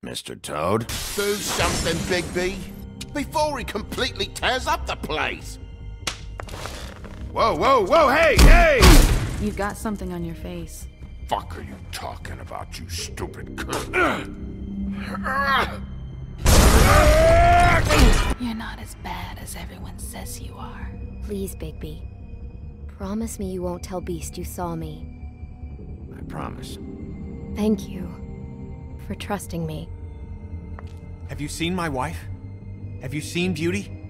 Mr. Toad? Do something, Bigby, before he completely tears up the place! Whoa, whoa, whoa, hey, hey! You've got something on your face. Fuck are you talking about, you stupid cunt? You're not as bad as everyone says you are. Please, Bigby. Promise me you won't tell Beast you saw me. I promise. Thank you for trusting me. Have you seen my wife? Have you seen Beauty?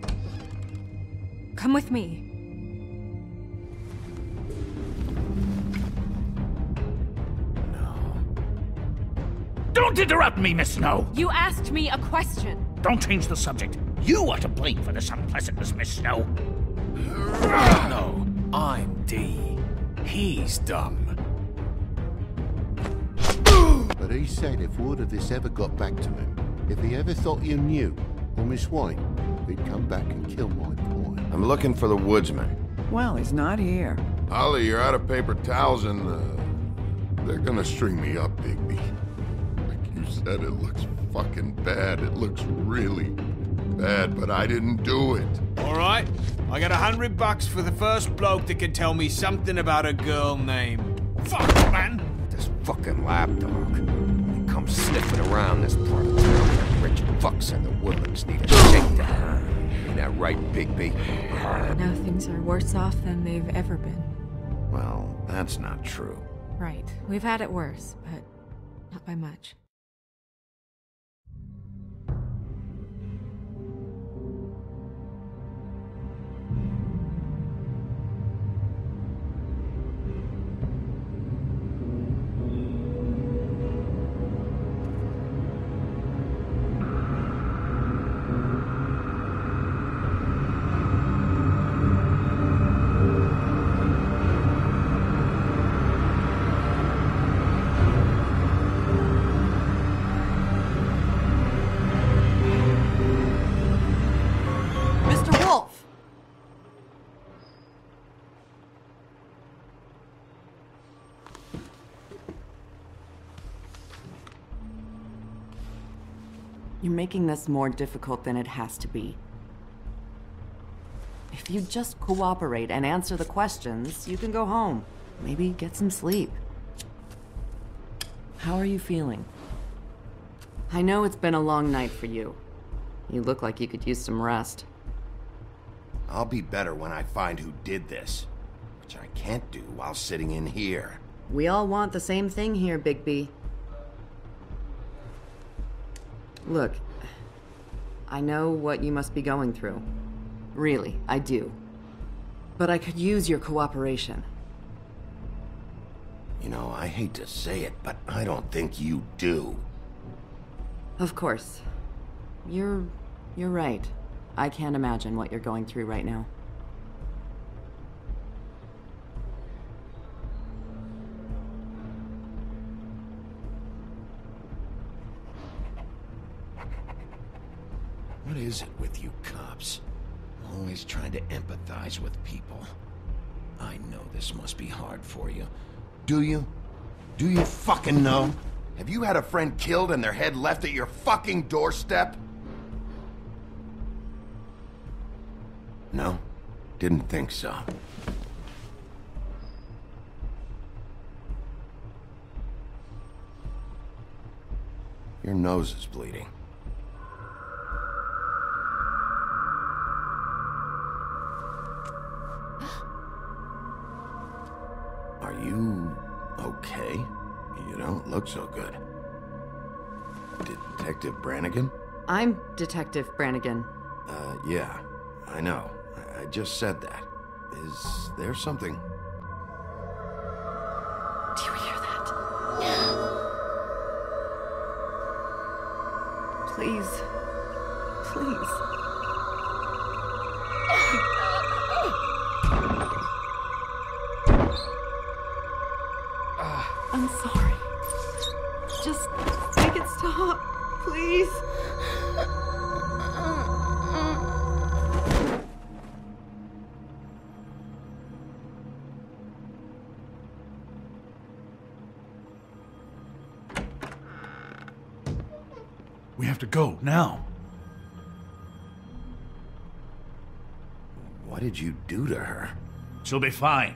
Come with me. Don't interrupt me, Miss Snow! You asked me a question. Don't change the subject. You are to blame for this unpleasantness, Miss Snow. No, I'm D. He's dumb. But he said if word of this ever got back to him, if he ever thought you knew, or Miss White, he'd come back and kill my boy. I'm looking for the woodsman. Well, he's not here. Holly, you're out of paper towels and, they're gonna string me up, Bigby. Like you said, it looks fucking bad. It looks really bad, but I didn't do it. Alright, I got $100 for the first bloke that can tell me something about a girl named... Fuck, man! This fucking lapdog. He comes sniffing around this part of town. Rich fucks in the woodlands need a shakedown. Ain't that right, Bigby? Now things are worse off than they've ever been. Well, that's not true. Right. We've had it worse, but not by much. Wolf! You're making this more difficult than it has to be. If you just cooperate and answer the questions, you can go home. Maybe get some sleep. How are you feeling? I know it's been a long night for you. You look like you could use some rest. I'll be better when I find who did this, which I can't do while sitting in here. We all want the same thing here, Bigby. Look, I know what you must be going through. Really, I do. But I could use your cooperation. You know, I hate to say it, but I don't think you do. Of course. You're right. I can't imagine what you're going through right now. What is it with you cops? Always trying to empathize with people. I know this must be hard for you. Do you? Do you fucking know? Have you had a friend killed and their head left at your fucking doorstep? No? Didn't think so. Your nose is bleeding. Are you okay? You don't look so good. Detective Brannigan? I'm Detective Brannigan. Yeah, I know. I just said that. Is there something? Do you hear that? Please. Please. I'm sorry. Just make it stop, please. We have to go, now. What did you do to her? She'll be fine.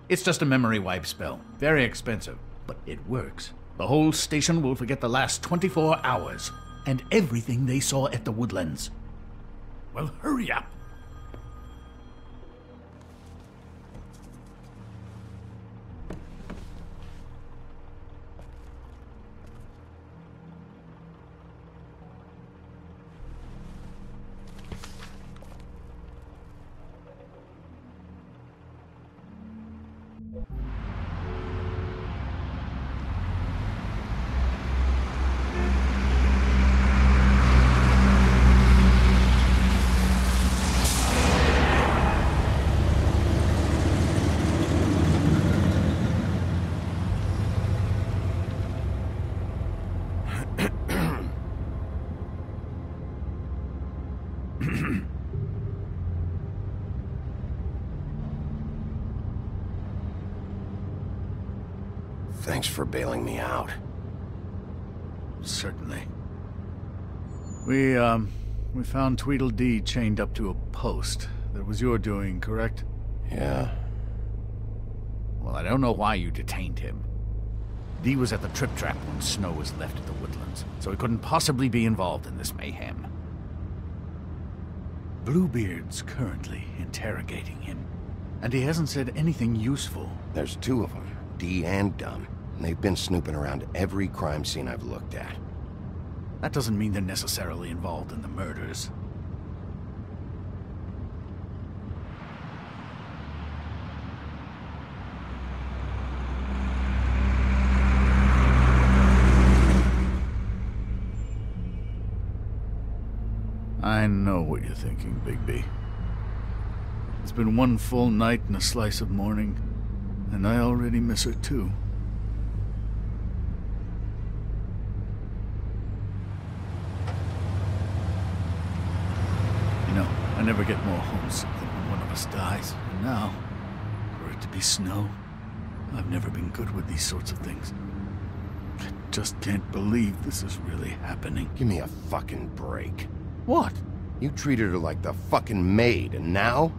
It's just a memory wipe spell. Very expensive, but it works. The whole station will forget the last 24 hours, and everything they saw at the Woodlands. Well, hurry up. Thanks for bailing me out. Certainly. We found Tweedledee chained up to a post. That was your doing, correct? Yeah. Well, I don't know why you detained him. Dee was at the Trip Trap when Snow was left at the Woodlands, so he couldn't possibly be involved in this mayhem. Bluebeard's currently interrogating him, and he hasn't said anything useful. There's two of them, Dee and Dumb. And they've been snooping around every crime scene I've looked at. That doesn't mean they're necessarily involved in the murders. I know what you're thinking, Bigby. It's been one full night and a slice of morning, and I already miss her too. You know, I never get more homesick than when one of us dies. And now, for it to be Snow, I've never been good with these sorts of things. I just can't believe this is really happening. Give me a fucking break. What? You treated her like the fucking maid, and now?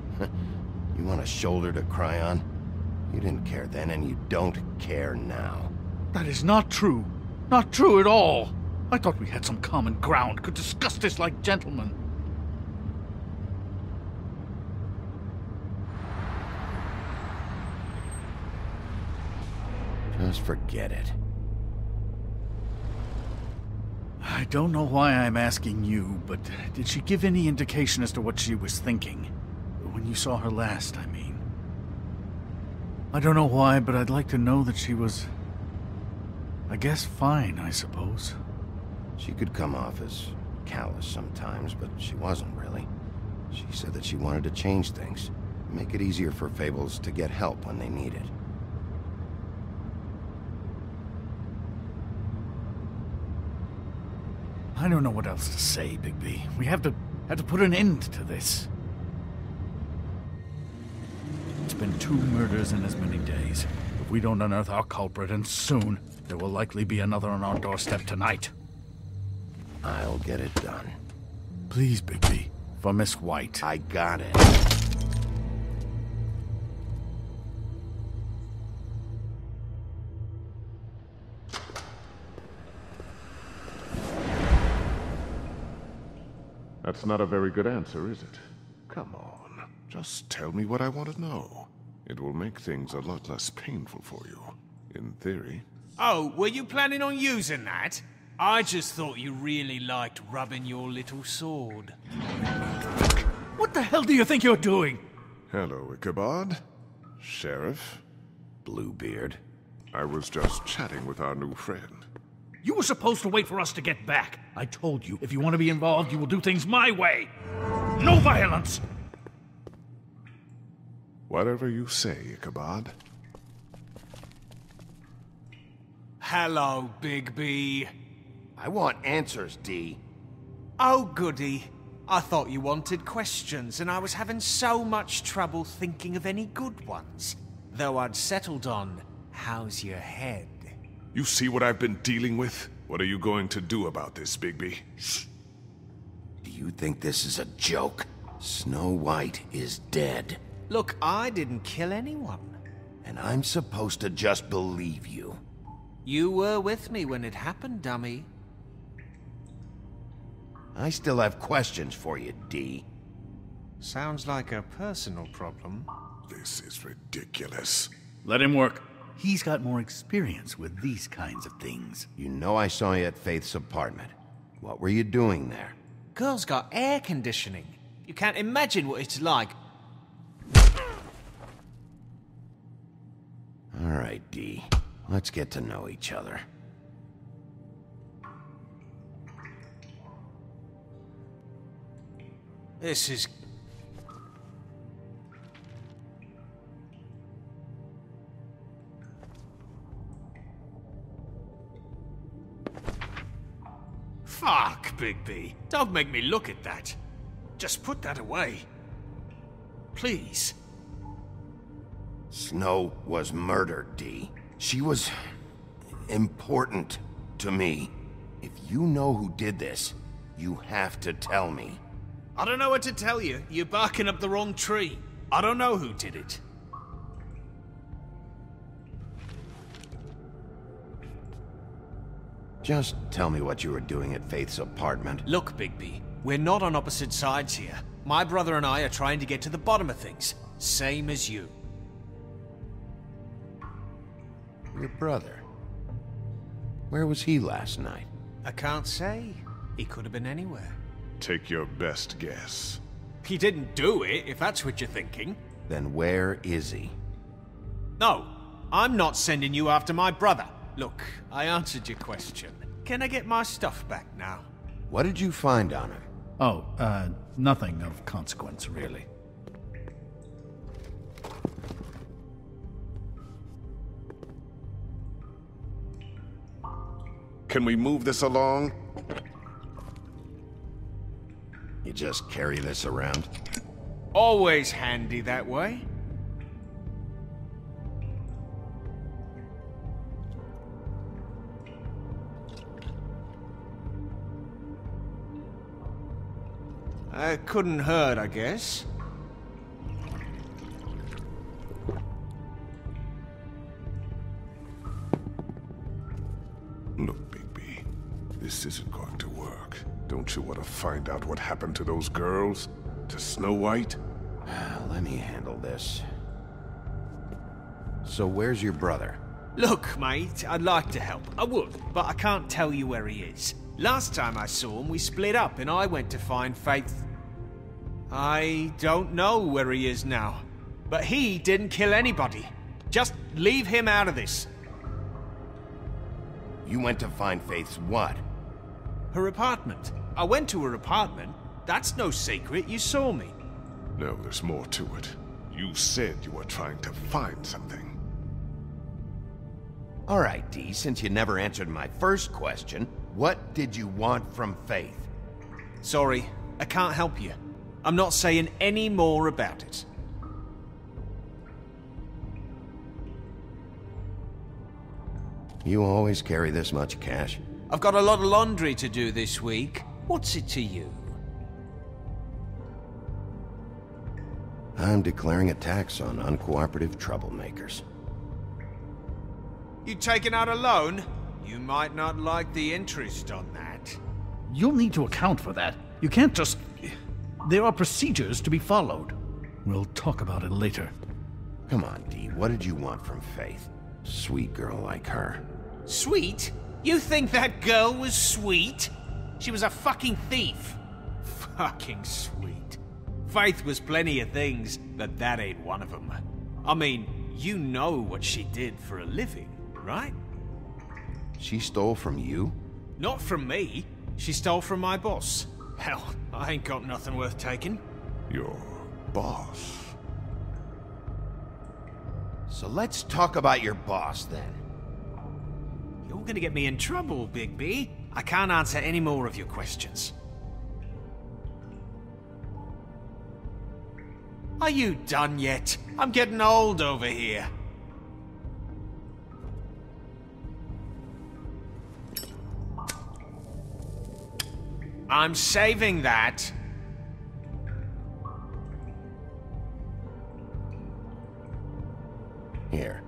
You want a shoulder to cry on? You didn't care then, and you don't care now. That is not true. Not true at all. I thought we had some common ground, could discuss this like gentlemen. Just forget it. I don't know why I'm asking you, but did she give any indication as to what she was thinking? When you saw her last, I mean. I don't know why, but I'd like to know that she was, I guess, fine, I suppose. She could come off as callous sometimes, but she wasn't really. She said that she wanted to change things, make it easier for Fables to get help when they need it. I don't know what else to say, Bigby. We have to put an end to this. It's been 2 murders in as many days. If we don't unearth our culprit, and soon, there will likely be another on our doorstep tonight. I'll get it done. Please, Bigby. For Miss White. I got it. That's not a very good answer, is it? Come on. Just tell me what I want to know. It will make things a lot less painful for you. In theory. Oh, were you planning on using that? I just thought you really liked rubbing your little sword. What the hell do you think you're doing? Hello, Ichabod. Sheriff. Bluebeard. I was just chatting with our new friend. You were supposed to wait for us to get back. I told you, if you want to be involved, you will do things my way. No violence! Whatever you say, Ichabod. Hello, Bigby. I want answers, D. Oh, goody. I thought you wanted questions, and I was having so much trouble thinking of any good ones. Though I'd settled on, how's your head? You see what I've been dealing with? What are you going to do about this, Bigby? Do you think this is a joke? Snow White is dead. Look, I didn't kill anyone. And I'm supposed to just believe you. You were with me when it happened, dummy. I still have questions for you, D. Sounds like a personal problem. This is ridiculous. Let him work. He's got more experience with these kinds of things. You know I saw you at Faith's apartment. What were you doing there? Girl's got air conditioning. You can't imagine what it's like. All right, D. Let's get to know each other. This is... Fuck, Bigby. Don't make me look at that. Just put that away. Please. Snow was murdered, D. She was... important to me. If you know who did this, you have to tell me. I don't know what to tell you. You're barking up the wrong tree. I don't know who did it. Just tell me what you were doing at Faith's apartment. Look, Bigby, we're not on opposite sides here. My brother and I are trying to get to the bottom of things. Same as you. Your brother? Where was he last night? I can't say. He could have been anywhere. Take your best guess. He didn't do it, if that's what you're thinking. Then where is he? No, I'm not sending you after my brother. Look, I answered your question. Can I get my stuff back now? What did you find on him? Oh, nothing of consequence, really. Can we move this along? You just carry this around? Always handy that way. Couldn't hurt, I guess. Look, Bigby, this isn't going to work. Don't you want to find out what happened to those girls? To Snow White? Let me handle this. So where's your brother? Look, mate, I'd like to help. I would, but I can't tell you where he is. Last time I saw him, we split up and I went to find Faith. I don't know where he is now. But he didn't kill anybody. Just leave him out of this. You went to find Faith's what? Her apartment. I went to her apartment. That's no secret. You saw me. No, there's more to it. You said you were trying to find something. All right, D, since you never answered my first question, what did you want from Faith? Sorry, I can't help you. I'm not saying any more about it. You always carry this much cash? I've got a lot of laundry to do this week. What's it to you? I'm declaring a tax on uncooperative troublemakers. You taking out a loan? You might not like the interest on that. You'll need to account for that. You can't just... There are procedures to be followed. We'll talk about it later. Come on, D, what did you want from Faith? Sweet girl like her. Sweet? You think that girl was sweet? She was a fucking thief. Fucking sweet. Faith was plenty of things, but that ain't one of them. I mean, you know what she did for a living, right? She stole from you? Not from me. She stole from my boss. Hell, I ain't got nothing worth taking. Your boss? So let's talk about your boss, then. You're You're gonna get me in trouble, Bigby. I can't answer any more of your questions. Are you done yet? I'm getting old over here. I'm saving that. Here.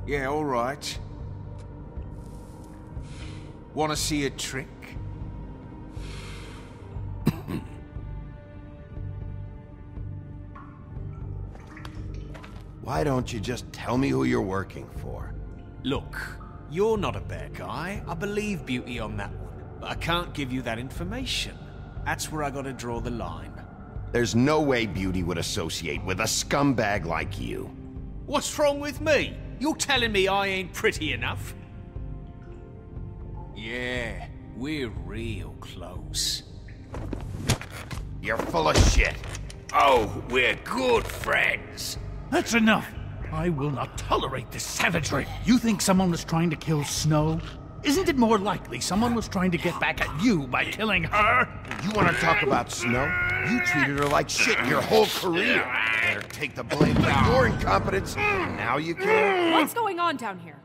Yeah, all right. Want to see a trick? Why don't you just tell me who you're working for? Look, you're not a bad guy. I believe Beauty on that one. But I can't give you that information. That's where I gotta draw the line. There's no way Beauty would associate with a scumbag like you. What's wrong with me? You're telling me I ain't pretty enough? Yeah, we're real close. You're full of shit. Oh, we're good friends. That's enough! I will not tolerate this savagery. You think someone was trying to kill Snow? Isn't it more likely someone was trying to get back at you by killing her? You want to talk about Snow? You treated her like shit your whole career. Better take the blame for your incompetence. Now you care? What's going on down here?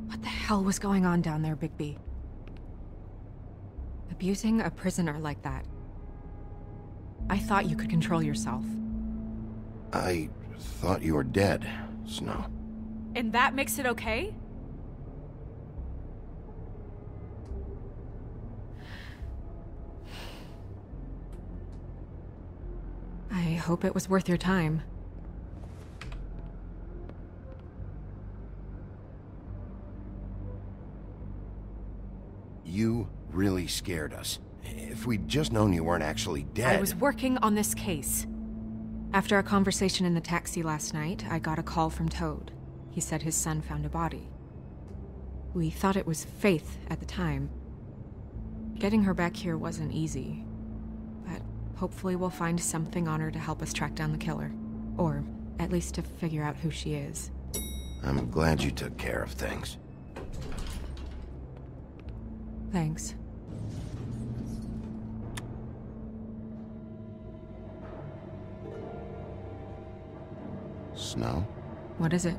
What the hell was going on down there, Bigby? Abusing a prisoner like that. I thought you could control yourself. I thought you were dead, Snow. And that makes it okay? I hope it was worth your time. You really scared us. If we'd just known you weren't actually dead... I was working on this case. After a conversation in the taxi last night, I got a call from Toad. He said his son found a body. We thought it was Faith at the time. Getting her back here wasn't easy. But hopefully we'll find something on her to help us track down the killer. Or at least to figure out who she is. I'm glad you took care of things. Thanks. Snow? What is it?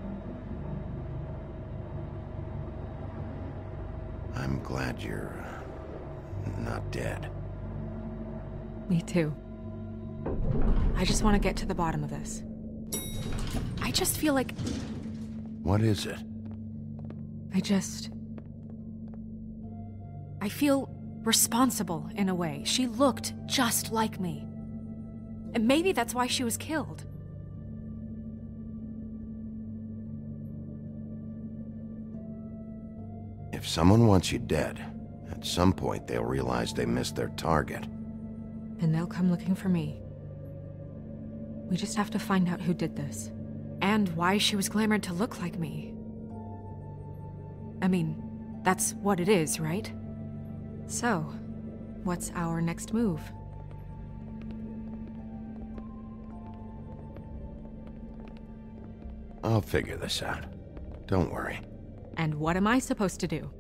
I'm glad you're... not dead. Me too. I just want to get to the bottom of this. I just feel like... What is it? I feel responsible in a way. She looked just like me. And maybe that's why she was killed. If someone wants you dead, at some point they'll realize they missed their target. And they'll come looking for me. We just have to find out who did this. And why she was glamored to look like me. I mean, that's what it is, right? So, what's our next move? I'll figure this out. Don't worry. And what am I supposed to do?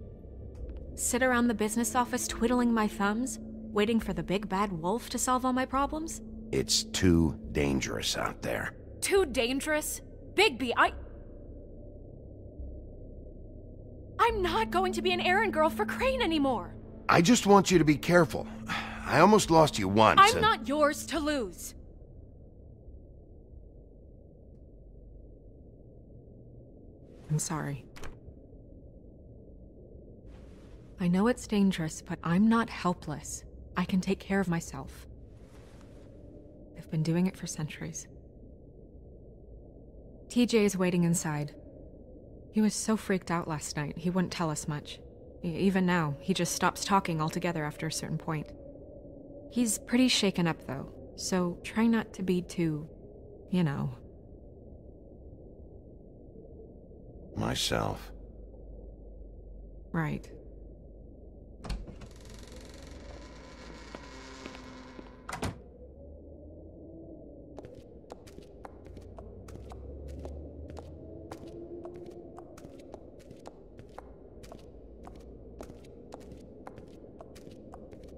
Sit around the business office twiddling my thumbs? Waiting for the big bad wolf to solve all my problems? It's too dangerous out there. Too dangerous? Bigby, I'm not going to be an errand girl for Crane anymore! I just want you to be careful. I almost lost you once. I'm not yours to lose. I'm sorry. I know it's dangerous, but I'm not helpless. I can take care of myself. I've been doing it for centuries. TJ is waiting inside. He was so freaked out last night, he wouldn't tell us much. Even now, he just stops talking altogether after a certain point. He's pretty shaken up, though, so try not to be too, you know. Myself. Right.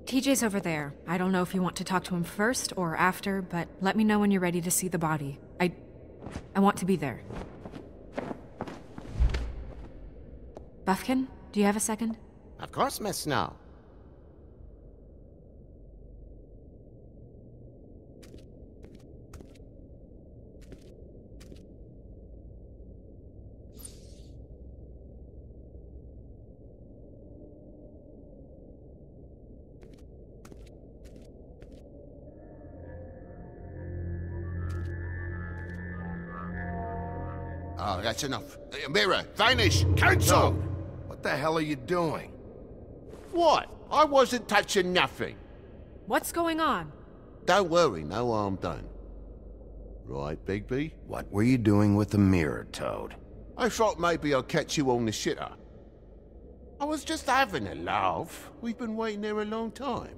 TJ's over there. I don't know if you want to talk to him first or after, but let me know when you're ready to see the body. I want to be there. Buffkin, do you have a second? Of course, Miss Snow. Oh, that's enough. Mirror, vanish, cancel! What the hell are you doing? What? I wasn't touching nothing. What's going on? Don't worry, no harm done. Right, Bigby? What were you doing with the mirror, Toad? I thought maybe I'd catch you on the shitter. I was just having a laugh. We've been waiting there a long time.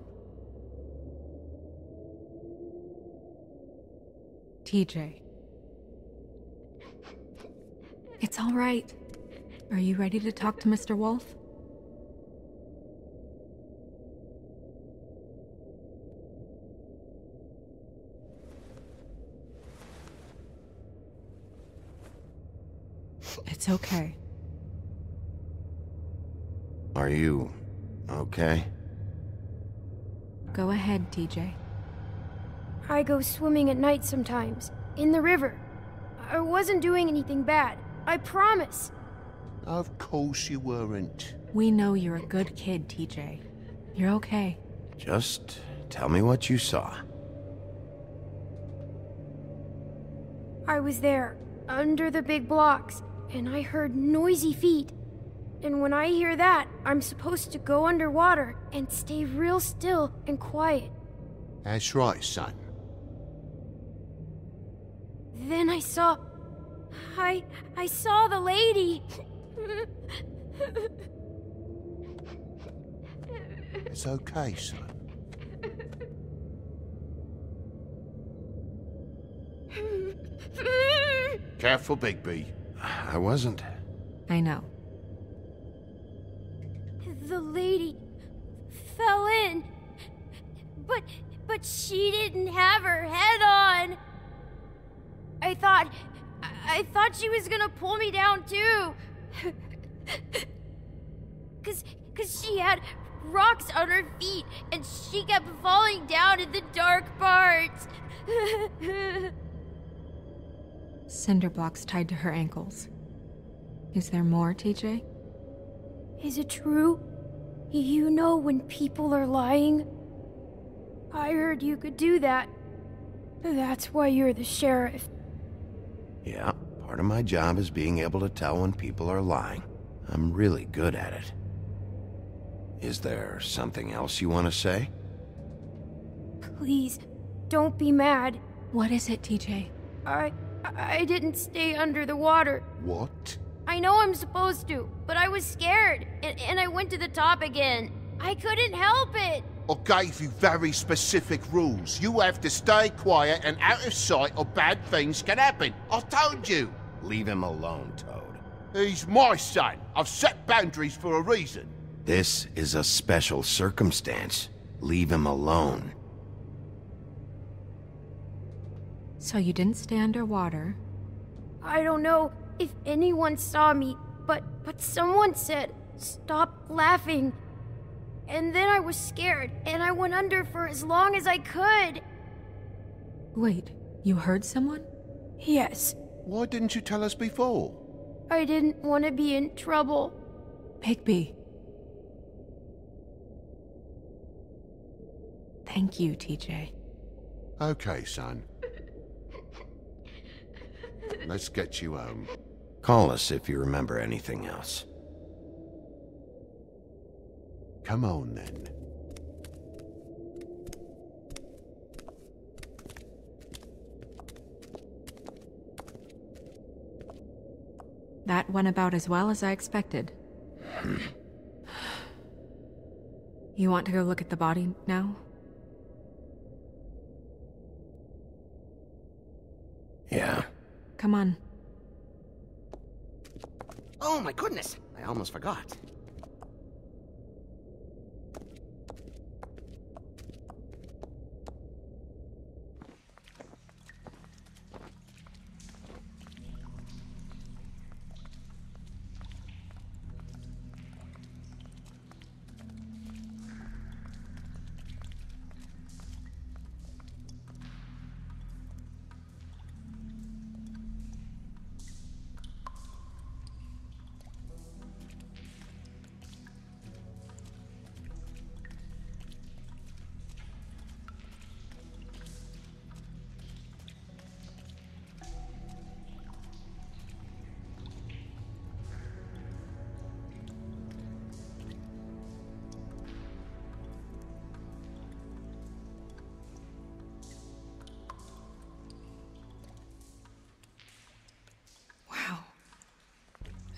TJ. It's all right. Are you ready to talk to Mr. Wolf? It's okay. Are you okay? Go ahead, TJ. I go swimming at night sometimes, in the river. I wasn't doing anything bad. I promise. Of course you weren't. We know you're a good kid, TJ. You're okay. Just tell me what you saw. I was there, under the big blocks, and I heard noisy feet. And when I hear that, I'm supposed to go underwater and stay real still and quiet. That's right, son. Then I saw the lady. It's okay, son. Careful, Bigby. I wasn't. I know. The lady fell in. But she didn't have her head on. I thought she was gonna pull me down too. Cause she had rocks on her feet and she kept falling down in the dark parts. Cinder blocks tied to her ankles. Is there more, TJ? Is it true? You know when people are lying? I heard you could do that. That's why you're the sheriff. Yeah, part of my job is being able to tell when people are lying. I'm really good at it. Is there something else you want to say? Please, don't be mad. What is it, TJ? I didn't stay under the water. What? I know I'm supposed to, but I was scared, and I went to the top again. I couldn't help it. I gave you very specific rules. You have to stay quiet and out of sight or bad things can happen. I told you. Leave him alone, Toad. He's my son. I've set boundaries for a reason. This is a special circumstance. Leave him alone. So you didn't stay underwater. I don't know if anyone saw me, but someone said, "Stop laughing." And then I was scared, and I went under for as long as I could. Wait, you heard someone? Yes. Why didn't you tell us before? I didn't want to be in trouble. Bigby. Thank you, TJ. Okay, son. Let's get you home. Call us if you remember anything else. Come on, then. That went about as well as I expected. You want to go look at the body now? Yeah. Come on. Oh my goodness, I almost forgot.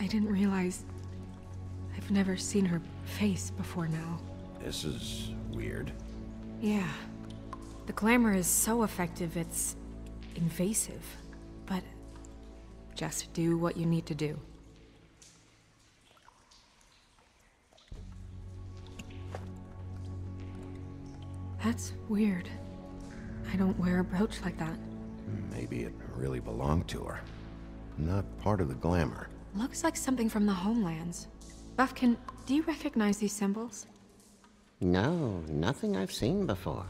I didn't realize... I've never seen her face before now. This is weird. Yeah. The glamour is so effective, it's invasive. But just do what you need to do. That's weird. I don't wear a brooch like that. Maybe it really belonged to her. Not part of the glamour. Looks like something from the homelands. Buffkin, do you recognize these symbols? No, nothing I've seen before.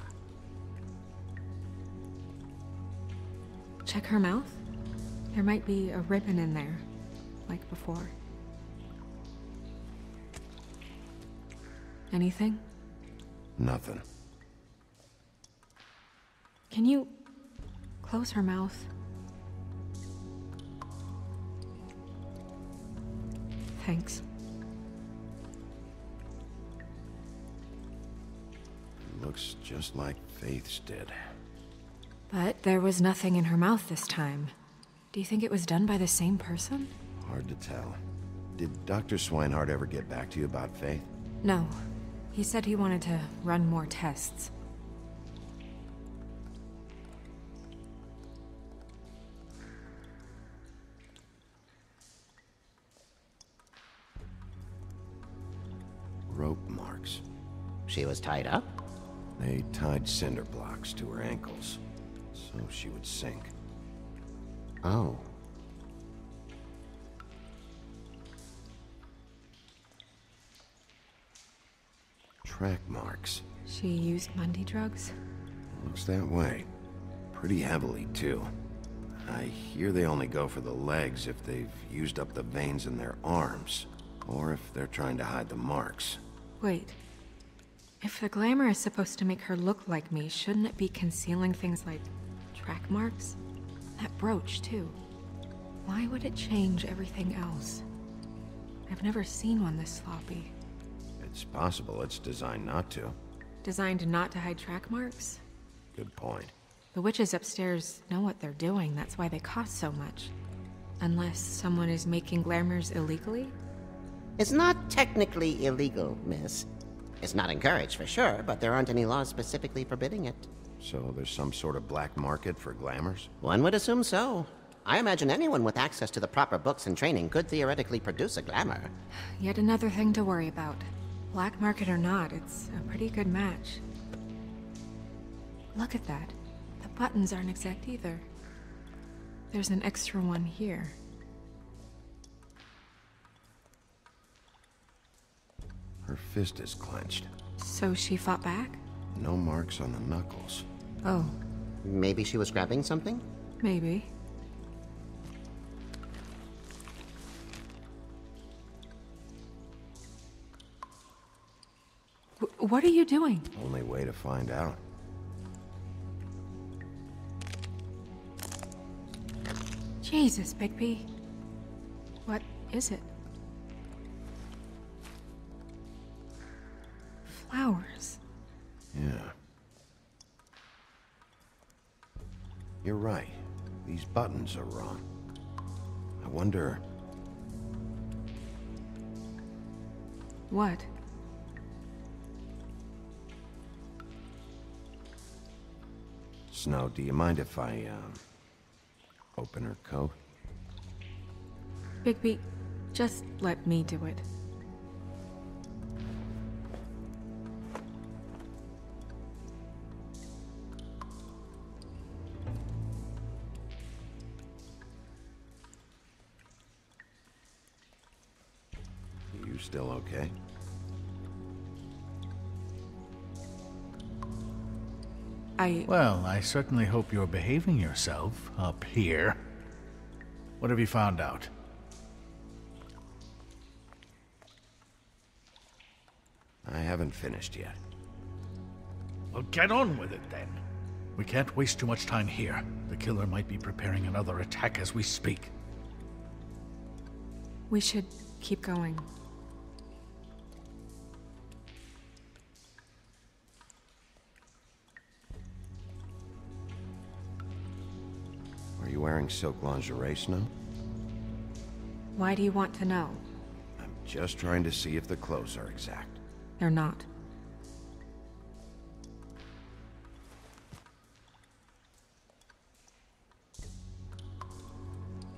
Check her mouth. There might be a ribbon in there, like before. Anything? Nothing. Can you close her mouth? Thanks. Looks just like Faith's did. But there was nothing in her mouth this time. Do you think it was done by the same person? Hard to tell. Did Dr. Swinehart ever get back to you about Faith? No. He said he wanted to run more tests. Rope marks. She was tied up? They tied cinder blocks to her ankles, so she would sink. Oh. Track marks. She used Mundy drugs? Looks that way. Pretty heavily, too. I hear they only go for the legs if they've used up the veins in their arms, or if they're trying to hide the marks. Wait. If the glamour is supposed to make her look like me, shouldn't it be concealing things like track marks? That brooch, too. Why would it change everything else? I've never seen one this sloppy. It's possible it's designed not to. Designed not to hide track marks? Good point. The witches upstairs know what they're doing, that's why they cost so much. Unless someone is making glamours illegally? It's not technically illegal, miss. It's not encouraged for sure, but there aren't any laws specifically forbidding it. So there's some sort of black market for glamours? One would assume so. I imagine anyone with access to the proper books and training could theoretically produce a glamour. Yet another thing to worry about. Black market or not, it's a pretty good match. Look at that. The buttons aren't exact either. There's an extra one here. Her fist is clenched. So she fought back? No marks on the knuckles. Oh. Maybe she was grabbing something? Maybe. What are you doing? Only way to find out. Jesus, Bigby. What is it? Flowers. Yeah. You're right. These buttons are wrong. I wonder... What? Snow, do you mind if I, open her coat? Bigby, just let me do it. You still okay? Well, I certainly hope you're behaving yourself up here. What have you found out? I haven't finished yet. Well, get on with it then. We can't waste too much time here. The killer might be preparing another attack as we speak. We should keep going. Are you wearing silk lingerie, Snow? Why do you want to know? I'm just trying to see if the clothes are exact. They're not.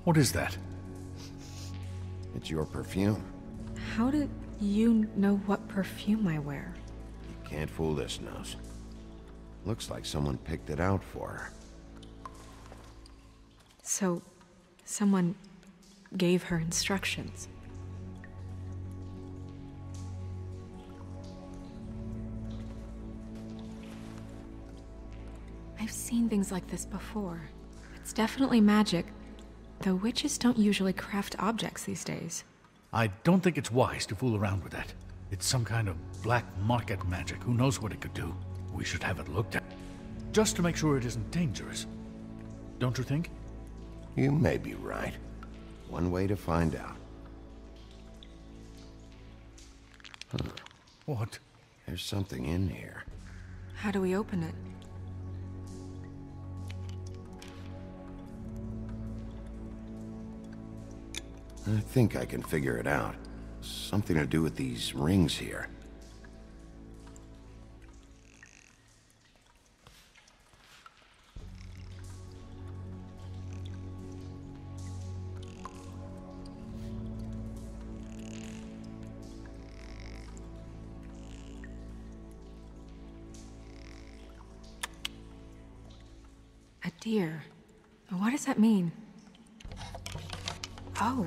What is that? It's your perfume. How did you know what perfume I wear? You can't fool this nose. Looks like someone picked it out for her. So, someone gave her instructions. I've seen things like this before. It's definitely magic, though witches don't usually craft objects these days. I don't think it's wise to fool around with that. It's some kind of black market magic. Who knows what it could do? We should have it looked at, just to make sure it isn't dangerous. Don't you think? You may be right. One way to find out. Huh. What? There's something in here. How do we open it? I think I can figure it out. Something to do with these rings here. A deer. What does that mean? Oh.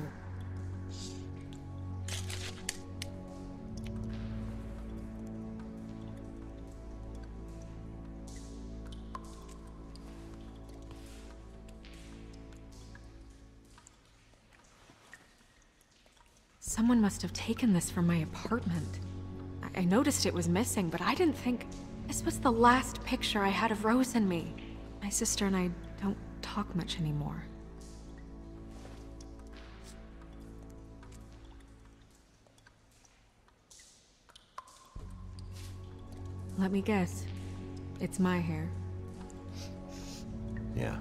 Someone must have taken this from my apartment. I noticed it was missing, but I didn't think... This was the last picture I had of Rose and me. My sister and I don't talk much anymore. Let me guess. It's my hair. Yeah.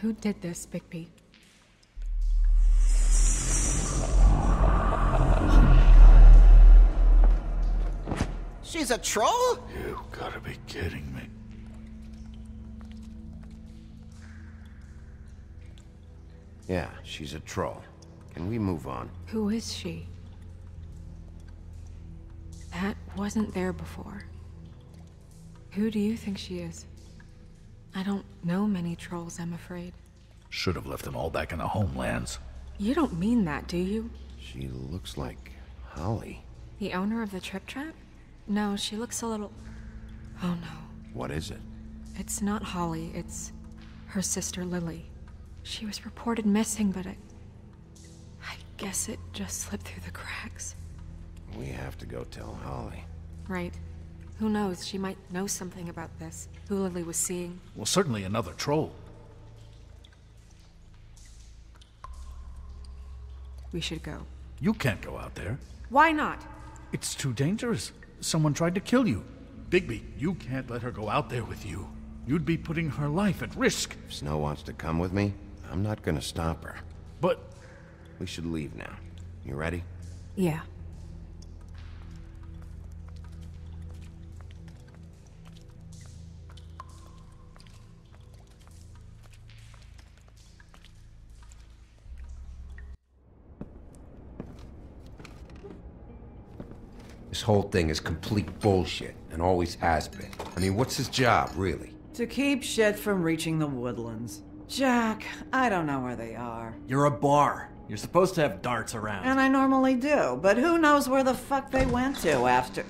Who did this, Bigby? She's a troll? You gotta be kidding me. Yeah, she's a troll. Can we move on? Who is she? That wasn't there before. Who do you think she is? I don't know many trolls, I'm afraid. Should have left them all back in the homelands. You don't mean that, do you? She looks like Holly. The owner of the Trip Trap? No, she looks a little... Oh no. What is it? It's not Holly, it's her sister Lily. She was reported missing, but I guess it just slipped through the cracks. We have to go tell Holly. Right. Who knows, she might know something about this. Who Lily was seeing. Well, certainly another troll. We should go. You can't go out there. Why not? It's too dangerous. Someone tried to kill you. Bigby, you can't let her go out there with you. You'd be putting her life at risk. If Snow wants to come with me, I'm not gonna stop her. But... We should leave now. You ready? Yeah. This whole thing is complete bullshit, and always has been. I mean, what's his job, really? To keep shit from reaching the woodlands. Jack, I don't know where they are. You're a bar. You're supposed to have darts around. And I normally do, but who knows where the fuck they went to after...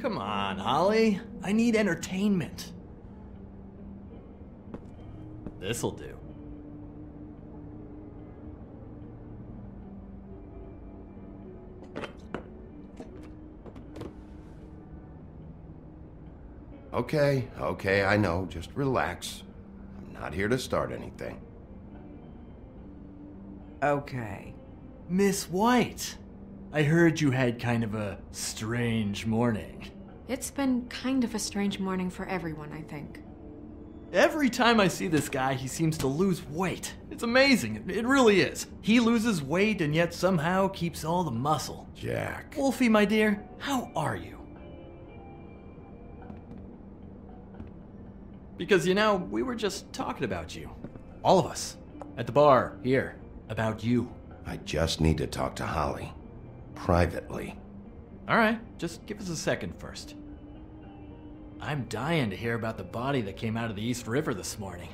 Come on, Holly. I need entertainment. This'll do. Okay, I know. Just relax. I'm not here to start anything. Okay. Miss White, I heard you had kind of a strange morning. It's been kind of a strange morning for everyone, I think. Every time I see this guy, he seems to lose weight. It's amazing. It really is. He loses weight and yet somehow keeps all the muscle. Jack. Wolfie, my dear, how are you? Because, you know, we were just talking about you. All of us. At the bar, here. About you. I just need to talk to Holly. Privately. Alright, just give us a second first. I'm dying to hear about the body that came out of the East River this morning.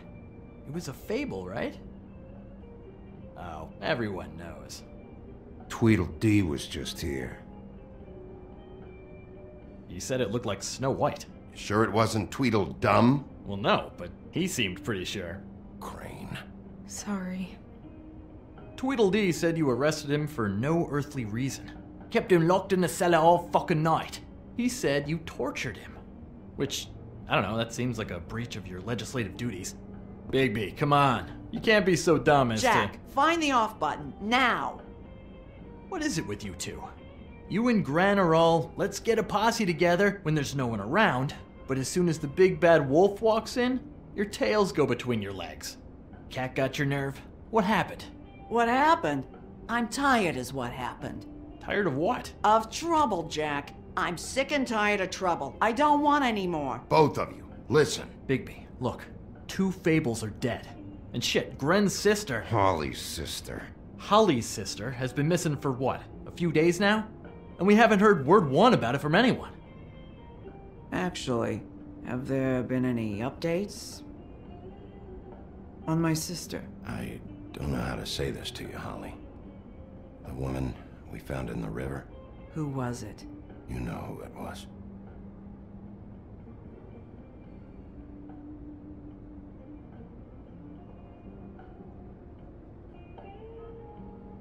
It was a fable, right? Oh, everyone knows. Tweedledee was just here. You said it looked like Snow White. Sure it wasn't Tweedledum? Well, no, but he seemed pretty sure. Crane. Sorry. Tweedledee said you arrested him for no earthly reason. Kept him locked in the cellar all fucking night. He said you tortured him. Which, I don't know, that seems like a breach of your legislative duties. Bigby, come on. You can't be so dumb as Jack, find the off button, now! What is it with you two? You and Gran are all, let's get a posse together when there's no one around, but as soon as the big bad wolf walks in, your tails go between your legs. Cat got your nerve? What happened? What happened? I'm tired is what happened. Tired of what? Of trouble, Jack. I'm sick and tired of trouble. I don't want any more. Both of you, listen. Bigby, look. 2 fables are dead. And shit, Gren's sister... Holly's sister. Holly's sister has been missing for what? A few days now? And we haven't heard word one about it from anyone. Actually, have there been any updates? On my sister? I don't know how to say this to you, Holly. The woman we found in the river. Who was it? You know who it was.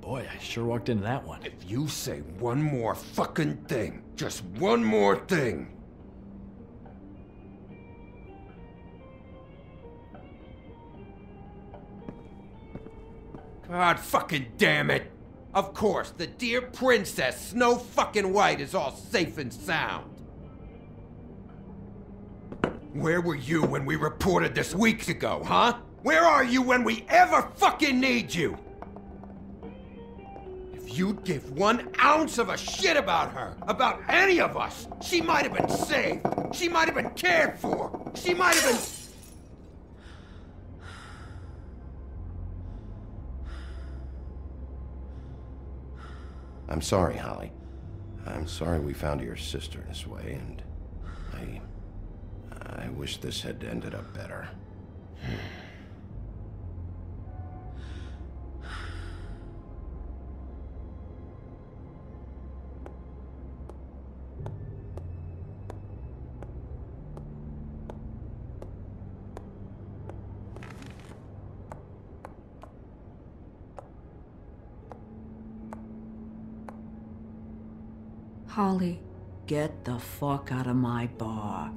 Boy, I sure walked into that one. If you say one more fucking thing, just one more thing. God fucking damn it! Of course, the dear princess Snow fucking White is all safe and sound. Where were you when we reported this weeks ago, huh? Where are you when we ever fucking need you? If If you'd give 1 ounce of a shit about her, about any of us, she might have been saved. She might have been cared for. She might have been... I'm sorry, Holly. I'm sorry we found your sister this way, and I wish this had ended up better. Holly. Get the fuck out of my bar.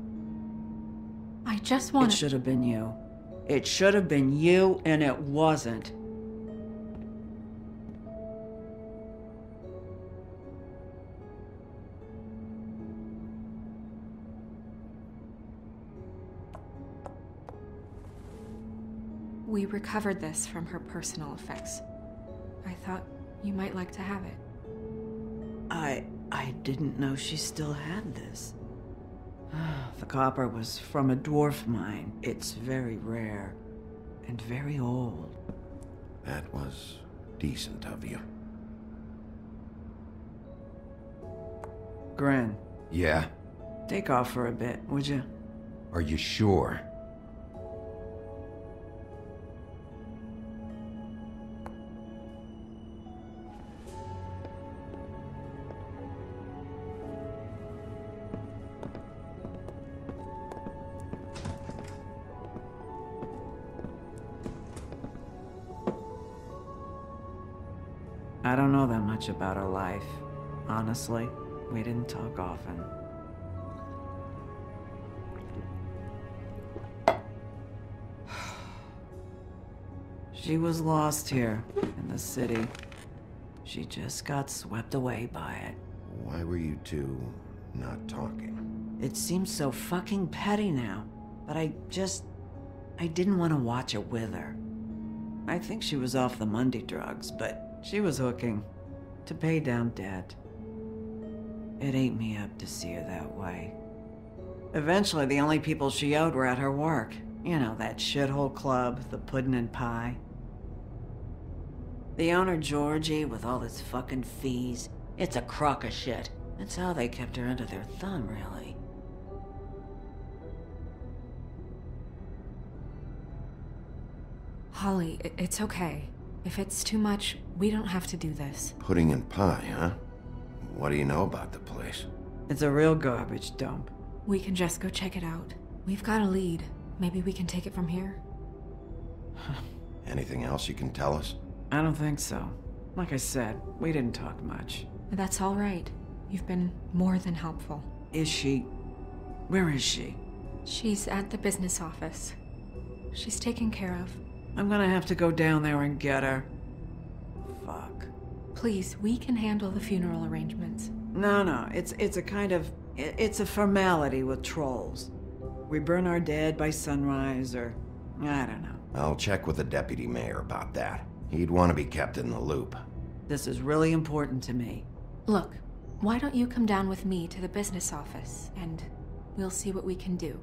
I just want It should have been you. It should have been you, and it wasn't. We recovered this from her personal effects. I thought you might like to have it. I didn't know she still had this. The copper was from a dwarf mine. It's very rare and very old. That was decent of you. Gren. Yeah? Take off for a bit, would you? Are you sure? I don't know that much about her life. Honestly, we didn't talk often. She was lost here, in the city. She just got swept away by it. Why were you two not talking? It seems so fucking petty now, but I didn't want to watch it with her. I think she was off the Monday drugs, but she was hooking to pay down debt. It ate me up to see her that way. Eventually, the only people she owed were at her work. You know, that shithole club, the Puddin' and Pie. The owner, Georgie, with all his fucking fees, it's a crock of shit. That's how they kept her under their thumb, really. Holly, it's okay. If it's too much, we don't have to do this. Pudding and pie, huh? What do you know about the place? It's a real garbage dump. We can just go check it out. We've got a lead. Maybe we can take it from here? Anything else you can tell us? I don't think so. Like I said, we didn't talk much. That's all right. You've been more than helpful. Is she... Where is she? She's at the business office. She's taken care of. I'm gonna have to go down there and get her. Fuck. Please, we can handle the funeral arrangements. No, it's a kind of... It's a formality with trolls. We burn our dead by sunrise, or... I don't know. I'll check with the deputy mayor about that. He'd want to be kept in the loop. This is really important to me. Look, why don't you come down with me to the business office, and we'll see what we can do.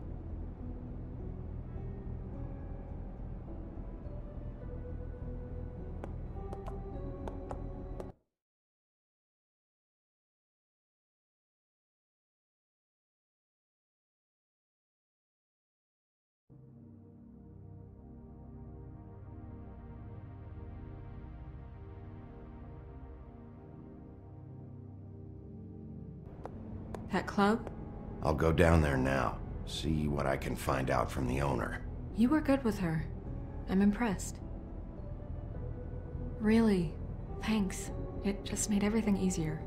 That club? I'll go down there now. See what I can find out from the owner. You were good with her. I'm impressed. Really, thanks. It just made everything easier.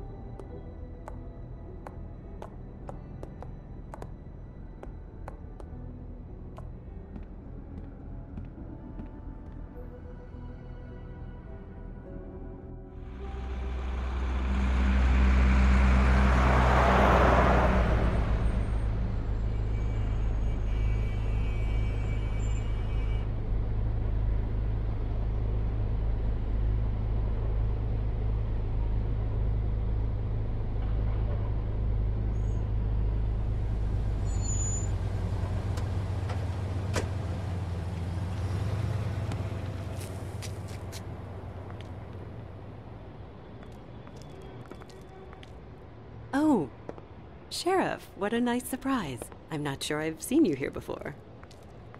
Sheriff, what a nice surprise. I'm not sure I've seen you here before.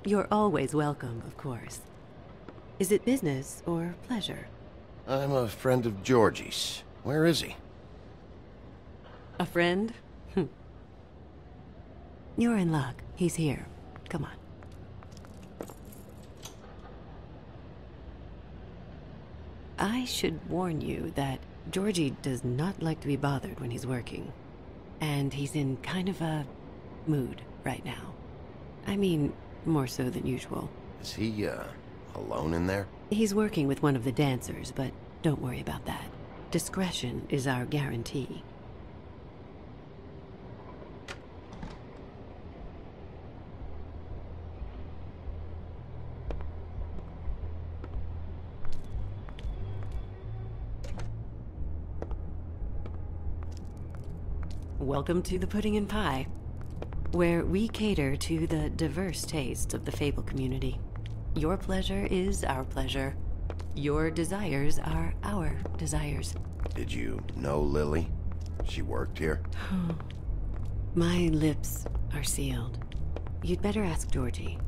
You're always welcome, of course. Is it business or pleasure? I'm a friend of Georgie's. Where is he? A friend? You're in luck. He's here. Come on. I should warn you that Georgie does not like to be bothered when he's working. And he's in kind of a mood right now. I mean, more so than usual. Is he, alone in there? He's working with one of the dancers, but don't worry about that. Discretion is our guarantee. Welcome to the Pudding and Pie, where we cater to the diverse tastes of the Fable community. Your pleasure is our pleasure. Your desires are our desires. Did you know Lily? She worked here? My lips are sealed. You'd better ask Georgie.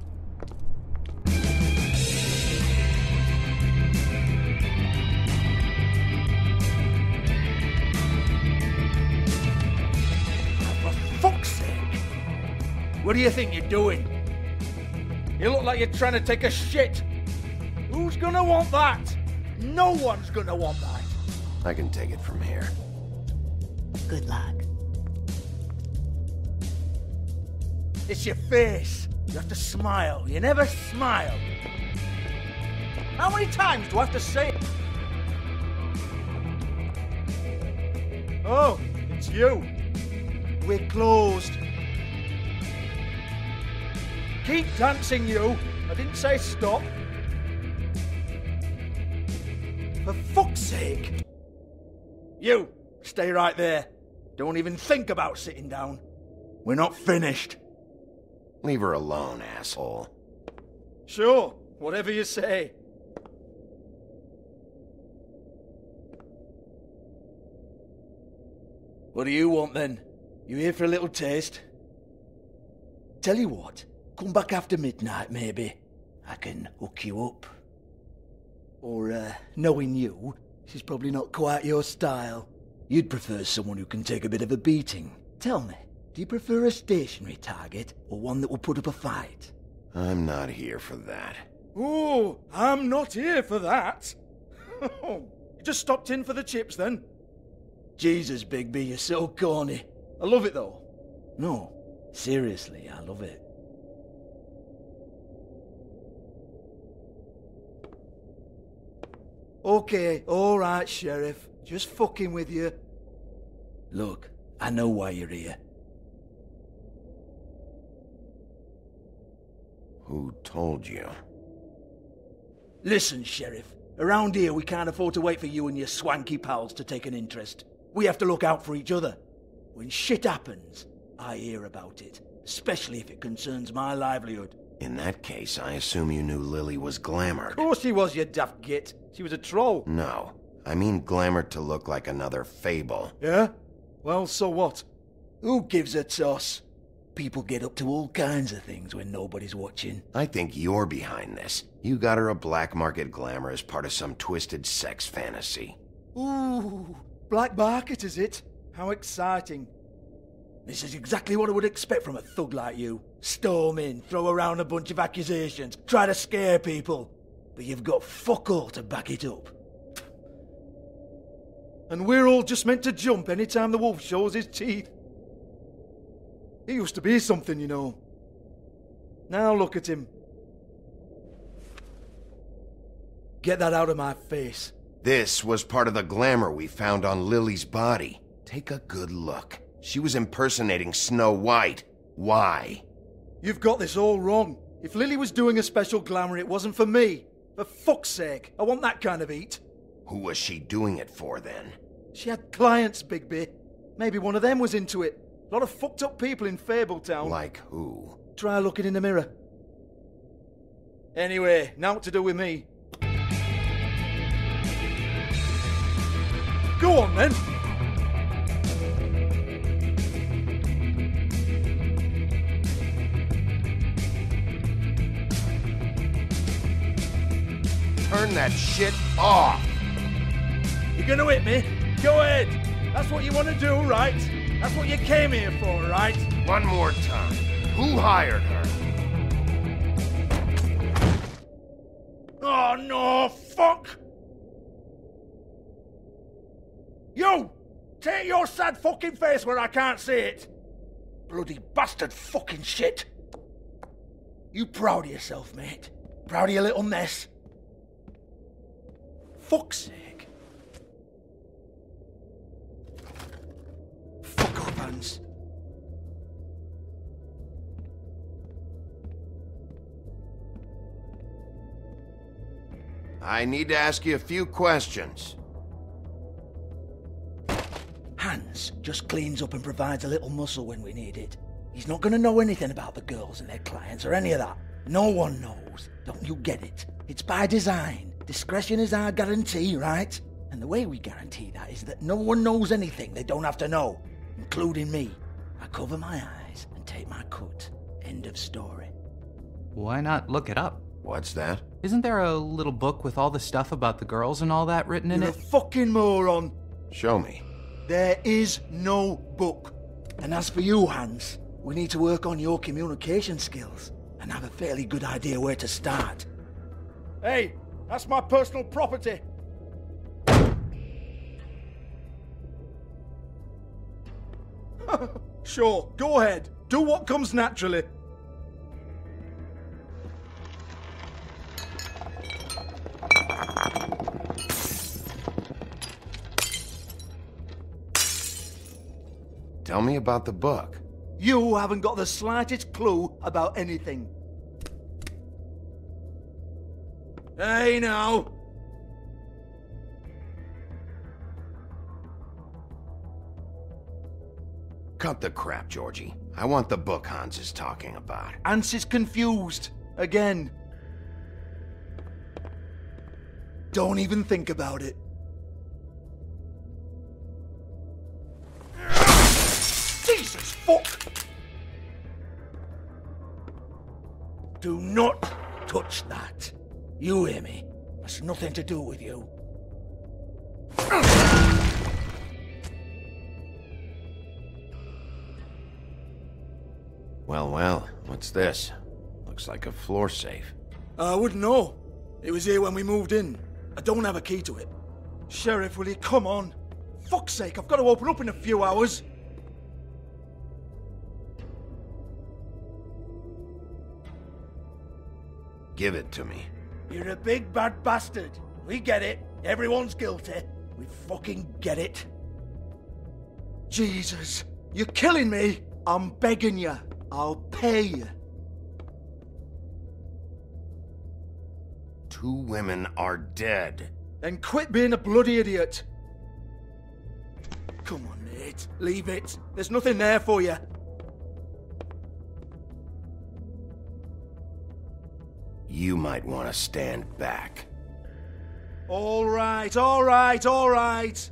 Fuck's sake! What do you think you're doing? You look like you're trying to take a shit. Who's gonna want that? No one's gonna want that. I can take it from here. Good luck. It's your face. You have to smile. You never smile. How many times do I have to say it? Oh, it's you. We're closed. Keep dancing, you. I didn't say stop. For fuck's sake. You, stay right there. Don't even think about sitting down. We're not finished. Leave her alone, asshole. Sure, whatever you say. What do you want then? You here for a little taste? Tell you what, come back after midnight maybe. I can hook you up. Or, knowing you, she's probably not quite your style. You'd prefer someone who can take a bit of a beating. Tell me, do you prefer a stationary target or one that will put up a fight? I'm not here for that. Oh, I'm not here for that. You just stopped in for the chips then? Jesus, Bigby, you're so corny. I love it though. No, seriously, I love it. Okay, alright, Sheriff. Just fucking with you. Look, I know why you're here. Who told you? Listen, Sheriff. Around here, we can't afford to wait for you and your swanky pals to take an interest. We have to look out for each other. When shit happens, I hear about it. Especially if it concerns my livelihood. In that case, I assume you knew Lily was glamored. Of course she was, you daft git. She was a troll. No. I mean glamored to look like another Fable. Yeah? Well, so what? Who gives a toss? People get up to all kinds of things when nobody's watching. I think you're behind this. You got her a black market glamour as part of some twisted sex fantasy. Ooh, black market is it? How exciting. This is exactly what I would expect from a thug like you. Storm in, throw around a bunch of accusations, try to scare people. But you've got fuck all to back it up. And we're all just meant to jump any time the wolf shows his teeth. He used to be something, you know. Now look at him. Get that out of my face. This was part of the glamour we found on Lily's body. Take a good look. She was impersonating Snow White. Why? You've got this all wrong. If Lily was doing a special glamour, it wasn't for me. For fuck's sake, I want that kind of eat. Who was she doing it for, then? She had clients, Bigby. Maybe one of them was into it. A lot of fucked up people in Fabletown. Like who? Try looking in the mirror. Anyway, now what to do with me? Go on, then. turn that shit off. You're gonna hit me? Go ahead. That's what you want to do, right? That's what you came here for, right? One more time. Who hired her? Oh, no, fuck! You! Take your sad fucking face where I can't see it! Bloody bastard fucking shit! You proud of yourself, mate? Proud of your little mess? Fuck's sake. Fuck off, Hans. I need to ask you a few questions. Hans just cleans up and provides a little muscle when we need it. He's not gonna know anything about the girls and their clients or any of that. No one knows. Don't you get it? It's by design. Discretion is our guarantee, right? And the way we guarantee that is that no one knows anything they don't have to know, including me. I cover my eyes and take my cut. End of story. Why not look it up? What's that? Isn't there a little book with all the stuff about the girls and all that written in You're it? a fucking moron. Show me. There is no book. And as for you, Hans, we need to work on your communication skills and have a fairly good idea where to start. Hey, that's my personal property. Sure, go ahead. Do what comes naturally. Tell me about the book. You haven't got the slightest clue about anything. Hey, now. Cut the crap, Georgie. I want the book Hans is talking about. Hans is confused. Again. Don't even think about it. Jesus fuck! Do not touch that. You hear me? That's nothing to do with you. Well, well, what's this? Looks like a floor safe. I wouldn't know. It was here when we moved in. I don't have a key to it. Sheriff, will you come on? Fuck's sake, I've got to open up in a few hours. Give it to me. You're a big bad bastard. We get it. Everyone's guilty. We fucking get it. Jesus, you're killing me. I'm begging you. I'll pay you. 2 women are dead. Then quit being a bloody idiot. Come on, Nate. Leave it. There's nothing there for you. You might want to stand back. All right, all right, all right.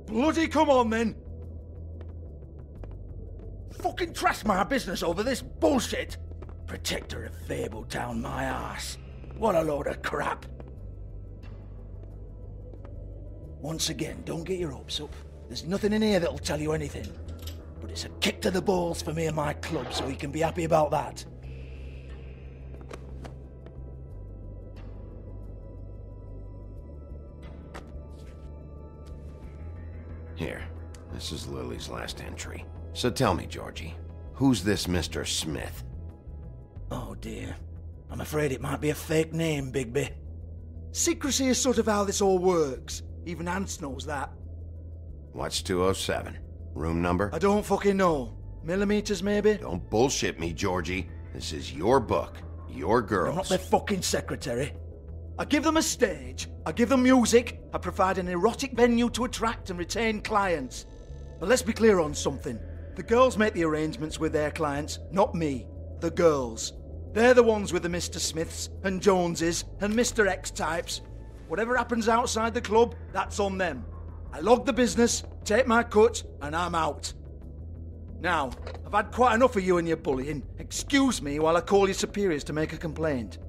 Bloody come on, then. Fucking trash my business over this bullshit. Protector of Fabletown, my ass. What a load of crap. Once again, don't get your hopes up. There's nothing in here that'll tell you anything. But it's a kick to the balls for me and my club, so we can be happy about that. Here, this is Lily's last entry. So tell me, Georgie, who's this Mr. Smith? Oh dear. I'm afraid it might be a fake name, Bigby. Secrecy is sort of how this all works. Even Hans knows that. What's 207? Room number? I don't fucking know. Millimeters, maybe? Don't bullshit me, Georgie. This is your book. Your girls. I'm not their fucking secretary. I give them a stage. I give them music. I provide an erotic venue to attract and retain clients. But let's be clear on something. The girls make the arrangements with their clients, not me. The girls. They're the ones with the Mr. Smiths and Joneses and Mr. X types. Whatever happens outside the club, that's on them. I log the business, take my cut, and I'm out. Now, I've had quite enough of you and your bullying. Excuse me while I call your superiors to make a complaint.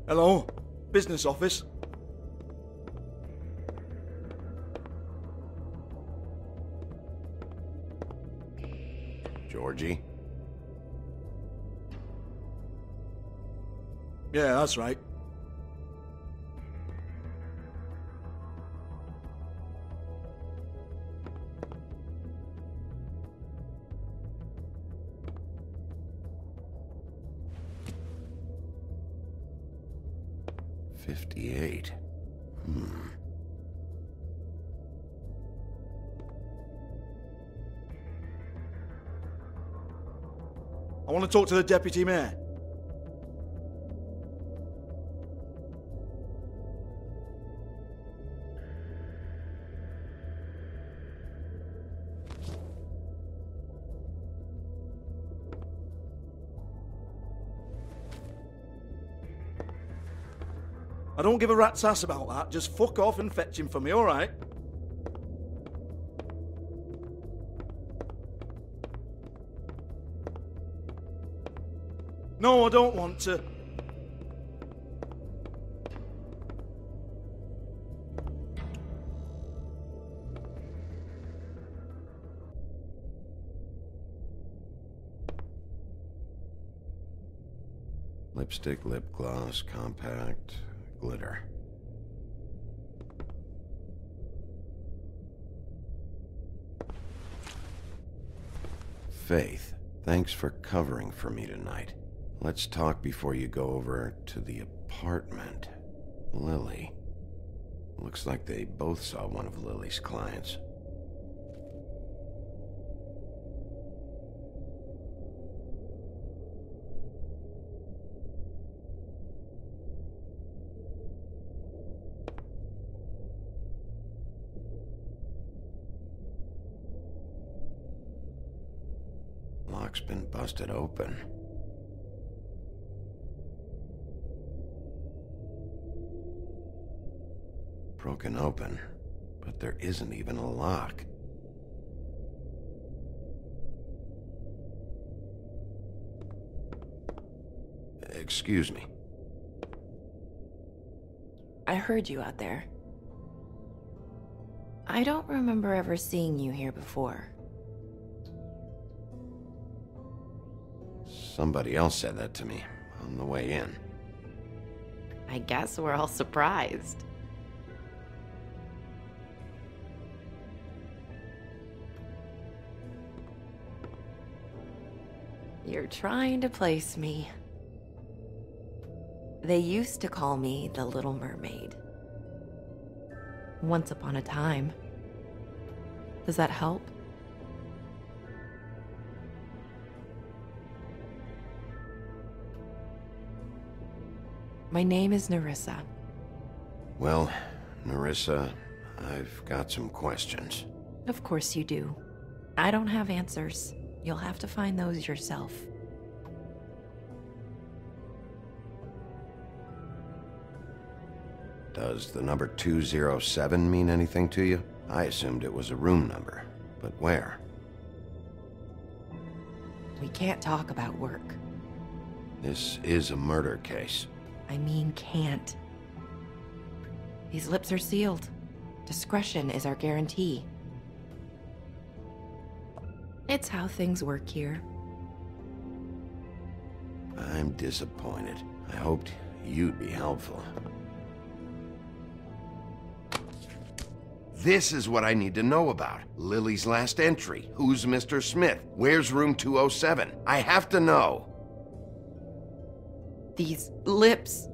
Hello? Business office? Georgie? Yeah, that's right. $58. I want to talk to the deputy mayor. I don't give a rat's ass about that. Just fuck off and fetch him for me, alright? No, I don't want to. Lipstick, lip gloss, compact, glitter. Faith, thanks for covering for me tonight. Let's talk before you go over to the apartment. Lily. Looks like they both saw one of Lily's clients. Lock's been busted open. Broken open, but there isn't even a lock. Excuse me. I heard you out there. I don't remember ever seeing you here before. Somebody else said that to me on the way in. I guess we're all surprised. You're trying to place me. They used to call me the Little Mermaid. Once upon a time. Does that help? My name is Nerissa. Well, Nerissa, I've got some questions. Of course you do. I don't have answers. You'll have to find those yourself. Does the number 207 mean anything to you? I assumed it was a room number, but where? We can't talk about work. This is a murder case. I mean can't. These lips are sealed. Discretion is our guarantee. It's how things work here. I'm disappointed. I hoped you'd be helpful. This is what I need to know about. Lily's last entry. Who's Mr. Smith? Where's room 207? I have to know. These lips.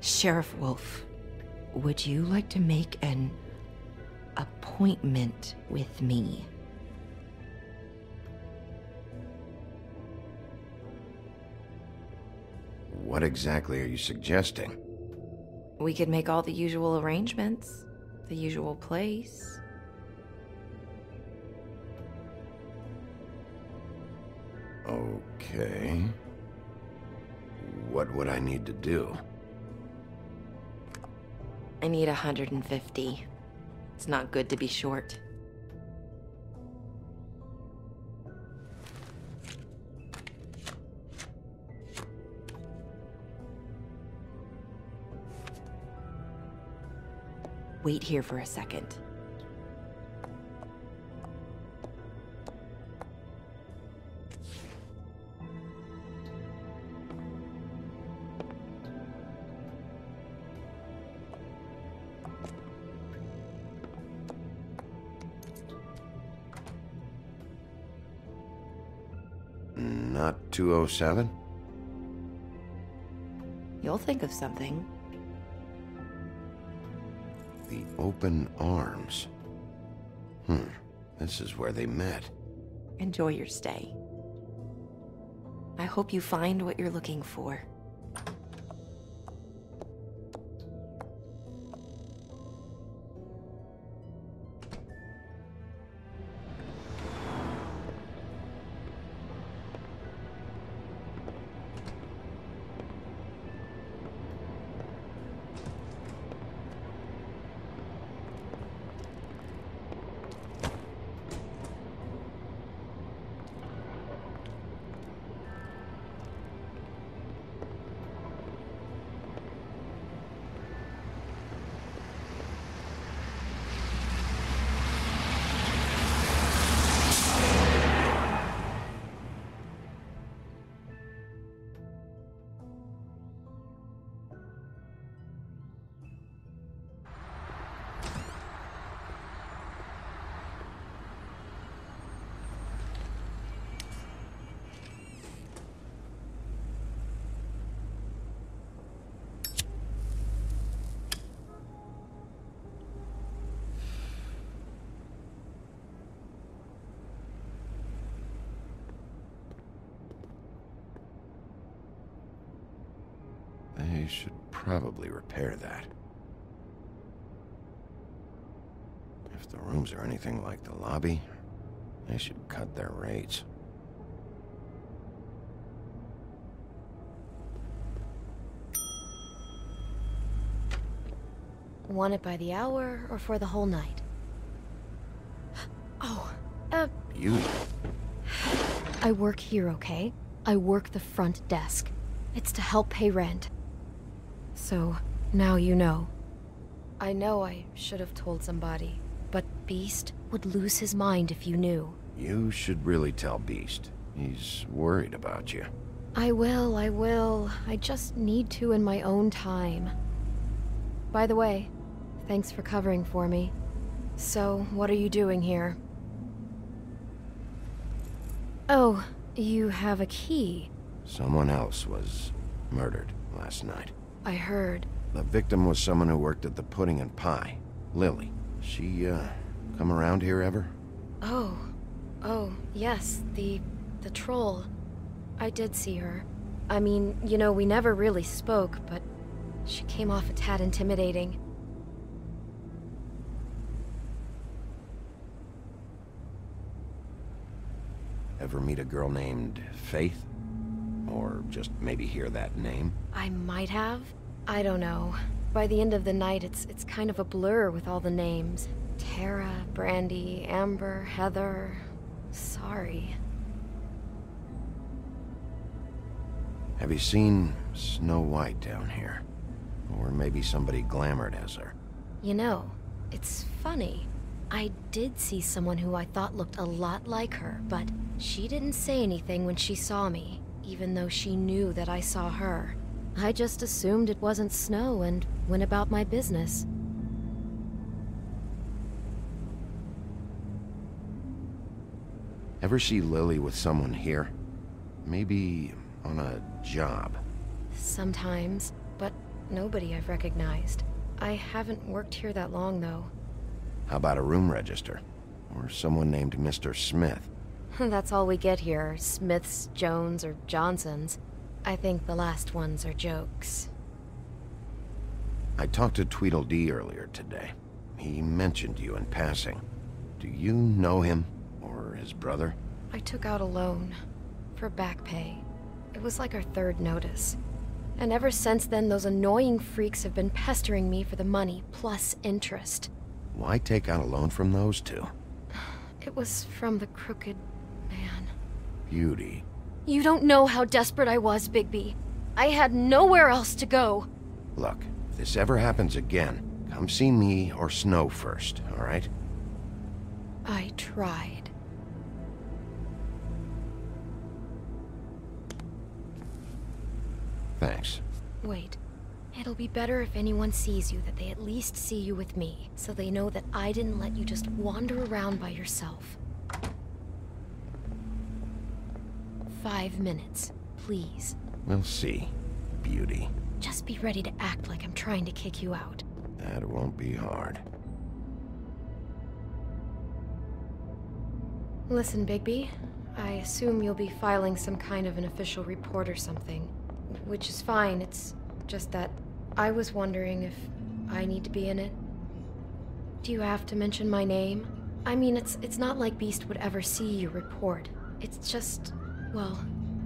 Sheriff Wolf, would you like to make an appointment with me? What exactly are you suggesting? We could make all the usual arrangements. The usual place. Okay. What would I need to do? I need 150. It's not good to be short. Wait here for a second. Not 207? You'll think of something. The open arms. This is where they met. Enjoy your stay. I hope you find what you're looking for. They should probably repair that. If the rooms are anything like the lobby, they should cut their rates. Want it by the hour or for the whole night? Oh, You? I work here, okay? I work the front desk. It's to help pay rent. So, now you know. I know I should have told somebody, but Beast would lose his mind if you knew. You should really tell Beast. He's worried about you. I will. I just need to in my own time. By the way, thanks for covering for me. So, what are you doing here? Oh, you have a key. Someone else was murdered last night. I heard. The victim was someone who worked at the Pudding and Pie. Lily. She, come around here ever? Oh, yes, the troll. I did see her. I mean, you know, we never really spoke, but she came off a tad intimidating. Ever meet a girl named Faith? Or just maybe hear that name? I might have. I don't know. By the end of the night, it's kind of a blur with all the names. Tara, Brandy, Amber, Heather... Sorry. Have you seen Snow White down here? Or maybe somebody glamored as her? You know, it's funny. I did see someone who I thought looked a lot like her, but she didn't say anything when she saw me, even though she knew that I saw her. I just assumed it wasn't Snow and went about my business. Ever see Lily with someone here? Maybe on a job? Sometimes, but nobody I've recognized. I haven't worked here that long, though. How about a room register? Or someone named Mr. Smith? That's all we get here, Smiths, Jones, or Johnsons. I think the last ones are jokes. I talked to Tweedledee earlier today. He mentioned you in passing. Do you know him? Or his brother? I took out a loan. for back pay. It was like our third notice. And ever since then, those annoying freaks have been pestering me for the money, plus interest. Why take out a loan from those two? It was from the crooked man. Beauty. You don't know how desperate I was, Bigby. I had nowhere else to go. Look, if this ever happens again, come see me or Snow first, all right? I tried. Thanks. Wait. It'll be better if anyone sees you that they at least see you with me, so they know that I didn't let you just wander around by yourself. 5 minutes, please. We'll see, Beauty. Just be ready to act like I'm trying to kick you out. That won't be hard. Listen, Bigby. I assume you'll be filing some kind of an official report or something. Which is fine, it's just that I was wondering if I need to be in it. Do you have to mention my name? I mean, it's not like Beast would ever see your report. It's just, well,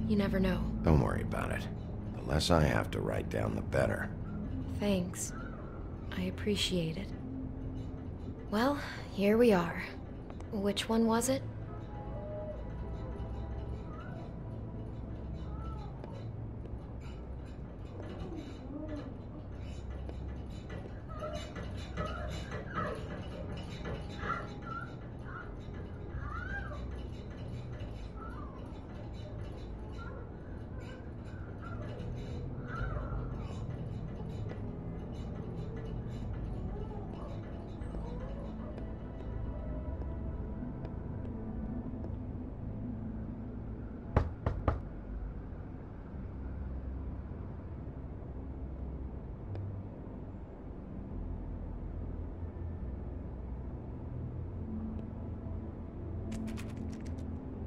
you never know. Don't worry about it. The less I have to write down, the better. Thanks. I appreciate it. Well, here we are. Which one was it?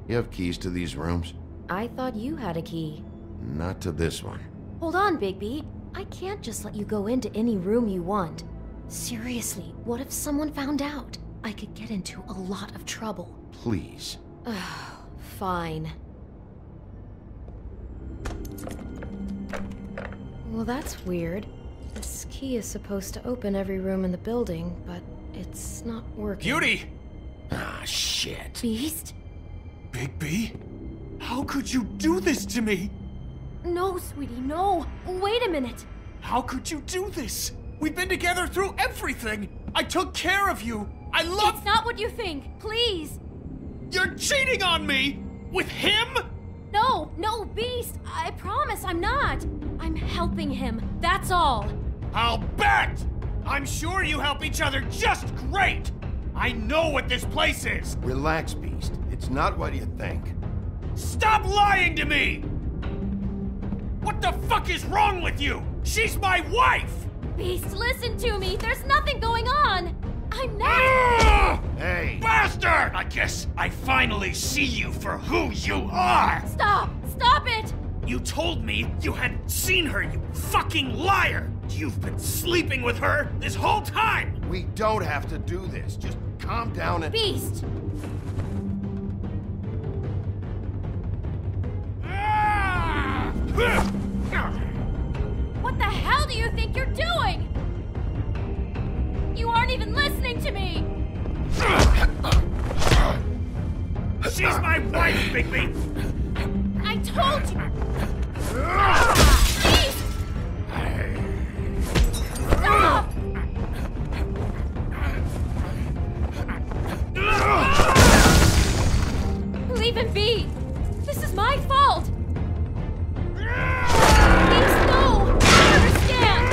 You have keys to these rooms? I thought you had a key. Not to this one. Hold on, Bigby. I can't just let you go into any room you want. Seriously, what if someone found out? I could get into a lot of trouble. Please. Fine. Well, that's weird. This key is supposed to open every room in the building, but it's not working. Beauty! Ah, shit. Beast? Bigby? How could you do this to me? No, sweetie, no. Wait a minute. How could you do this? We've been together through everything. I took care of you. I love— It's not what you think. Please. You're cheating on me! With him? No, Beast. I promise I'm not. I'm helping him. That's all. I'll bet! I'm sure you help each other just great! I know what this place is! Relax, Beast. It's not what you think. Stop lying to me! What the fuck is wrong with you? She's my wife! Beast, listen to me. There's nothing going on. I'm not— Hey! Bastard! I guess I finally see you for who you are! Stop! Stop it! You told me you had seen her, you fucking liar! You've been sleeping with her this whole time! We don't have to do this. Just calm down and— Beast! What the hell do you think you're doing? You aren't even listening to me! She's my wife, Bigby! I told you! Beast! Stop! Leave him be! This is my fault! Beast, no! I understand!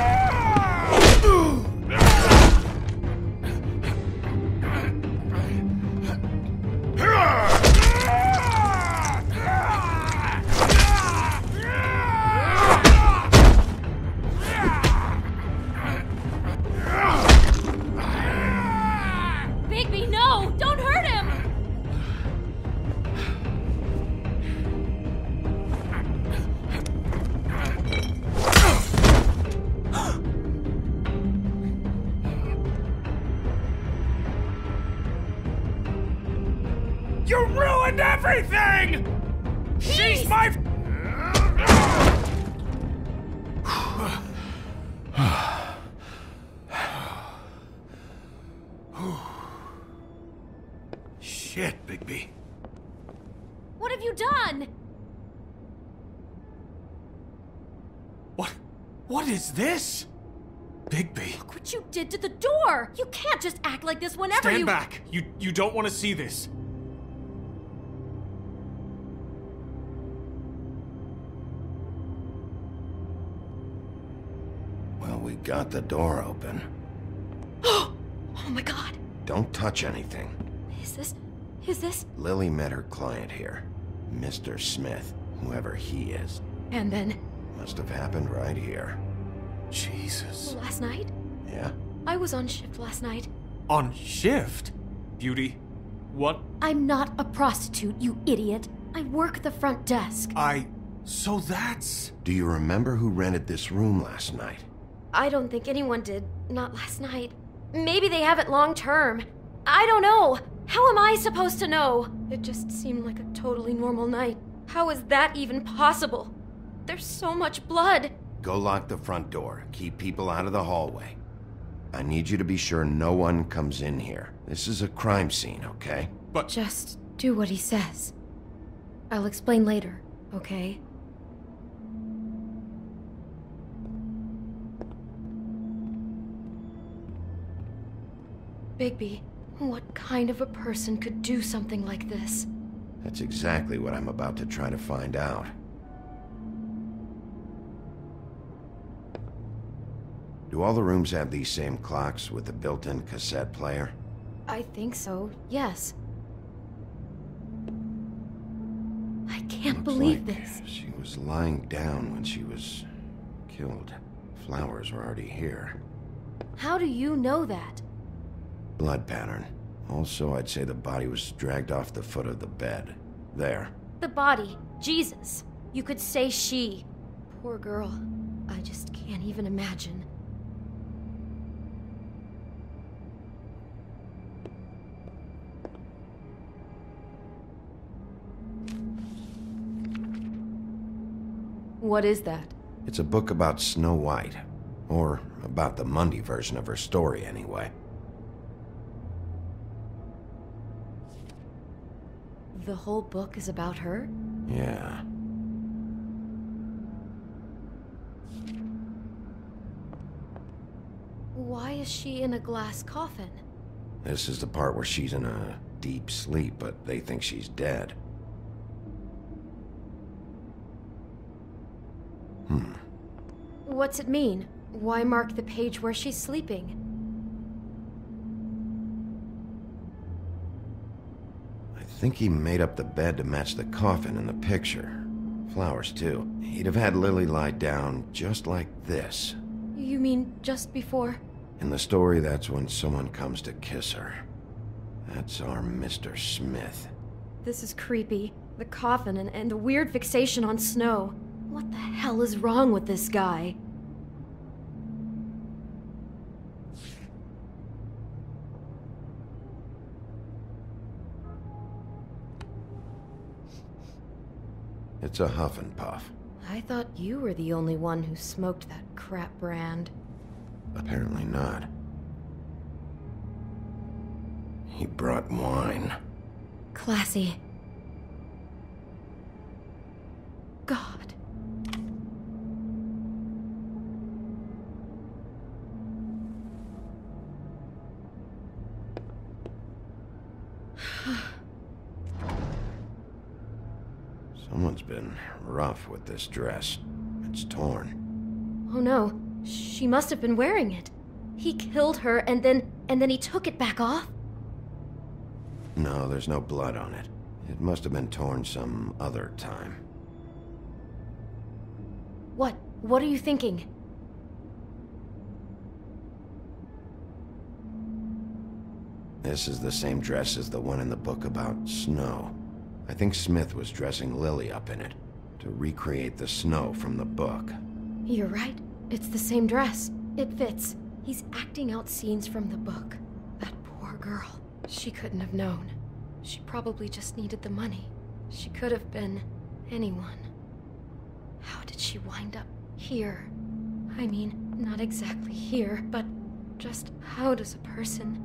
Bigby, no! Don't hurt him! You ruined everything! She's my... Shit, Bigby. What have you done? What is this? Bigby. Look what you did to the door! You can't just act like this whenever Stand back. You don't want to see this. Well, we got the door open. Oh my god. Don't touch anything. Is this? Lily met her client here. Mr. Smith, whoever he is. And then? Must have happened right here. Jesus. Last night? Yeah? I was on shift last night. On shift? Beauty, what? I'm not a prostitute, you idiot. I work the front desk. So that's... Do you remember who rented this room last night? I don't think anyone did. Not last night. Maybe they have it long term. I don't know. How am I supposed to know? It just seemed like a totally normal night. How is that even possible? There's so much blood. Go lock the front door. Keep people out of the hallway. I need you to be sure no one comes in here. This is a crime scene, okay? But... Just do what he says. I'll explain later, okay? Bigby, what kind of a person could do something like this? That's exactly what I'm about to try to find out. Do all the rooms have these same clocks with the built-in cassette player? I think so, yes. I can't believe this. She was lying down when she was killed. Flowers were already here. How do you know that? Blood pattern. Also, I'd say the body was dragged off the foot of the bed. There. The body. Jesus. You could say she. Poor girl. I just can't even imagine. What is that? It's a book about Snow White. Or about the Mundy version of her story, anyway. The whole book is about her? Yeah. Why is she in a glass coffin? This is the part where she's in a deep sleep, but they think she's dead. What's it mean? Why mark the page where she's sleeping? I think he made up the bed to match the coffin in the picture. Flowers, too. He'd have had Lily lie down just like this. You mean just before? In the story, that's when someone comes to kiss her. That's our Mr. Smith. This is creepy. The coffin and the weird fixation on Snow. What the hell is wrong with this guy? It's a huff and puff. I thought you were the only one who smoked that crap brand. Apparently not. He brought wine. Classy. God. Someone's been rough with this dress. It's torn. Oh no, she must have been wearing it. He killed her and then he took it back off? No, there's no blood on it. It must have been torn some other time. What are you thinking? This is the same dress as the one in the book about Snow. I think Smith was dressing Lily up in it, to recreate the Snow from the book. You're right. It's the same dress. It fits. He's acting out scenes from the book. That poor girl. She couldn't have known. She probably just needed the money. She could have been anyone. How did she wind up here? I mean, not exactly here, but just how does a person...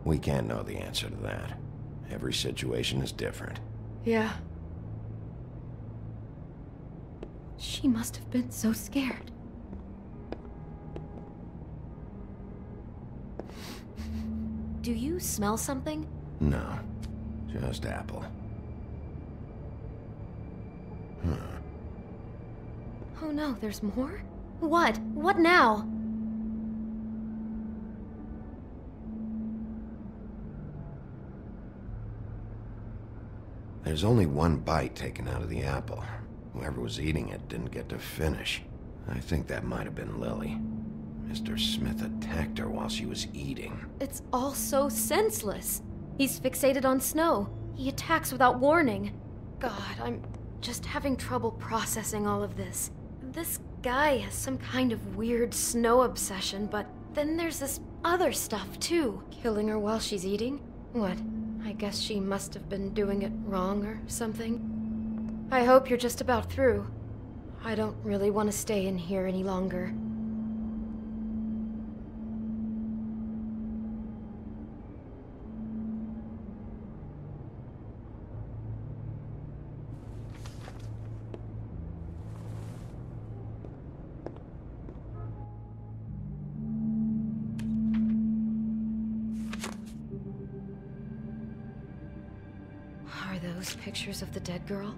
We can't know the answer to that. Every situation is different. Yeah. She must have been so scared. Do you smell something? No, just apple. Oh no, there's more? What? What now? There's only one bite taken out of the apple. Whoever was eating it didn't get to finish. I think that might have been Lily. Mr. Smith attacked her while she was eating. It's all so senseless. He's fixated on Snow. He attacks without warning. God, I'm just having trouble processing all of this. This guy has some kind of weird Snow obsession, but then there's this other stuff too. Killing her while she's eating? What? I guess she must have been doing it wrong or something. I hope you're just about through. I don't really want to stay in here any longer. Are those pictures of the dead girl?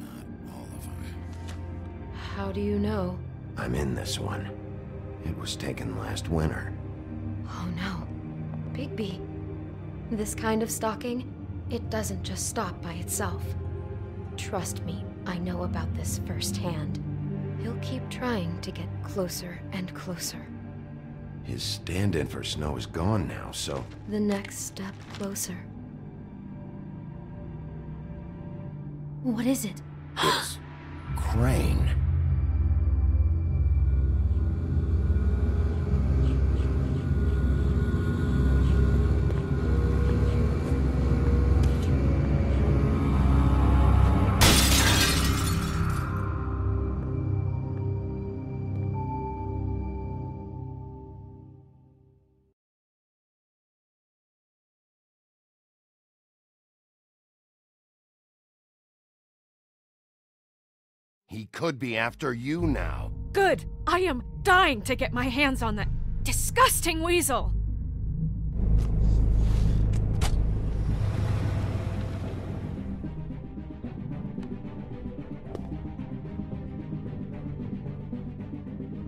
Not all of them. How do you know? I'm in this one. It was taken last winter. Oh no. Bigby. This kind of stalking, it doesn't just stop by itself. Trust me, I know about this firsthand. He'll keep trying to get closer and closer. His stand-in for Snow is gone now, so... The next step closer. What is it? It's... Crane. He could be after you now. Good! I am dying to get my hands on that disgusting weasel!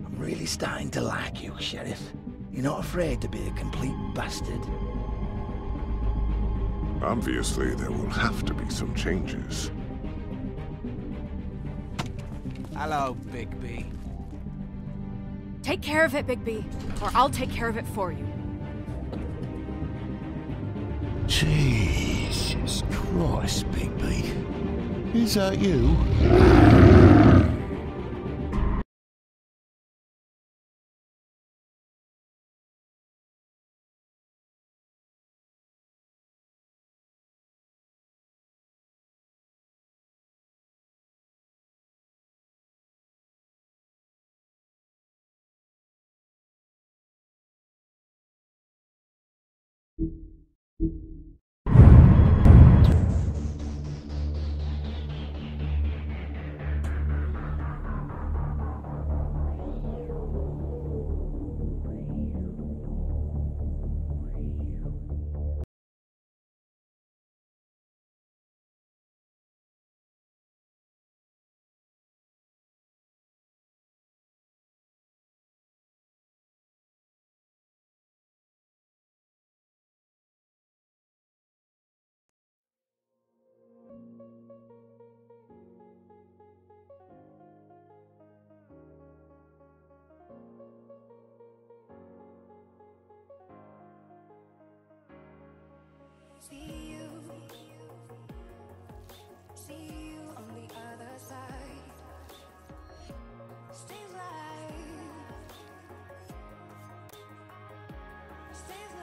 I'm really starting to like you, Sheriff. You're not afraid to be a complete bastard. Obviously, there will have to be some changes. Hello, Bigby. Take care of it, Bigby, or I'll take care of it for you. Jesus Christ, Bigby. Is that you? See you on the other side. Stay alive. Stay alive.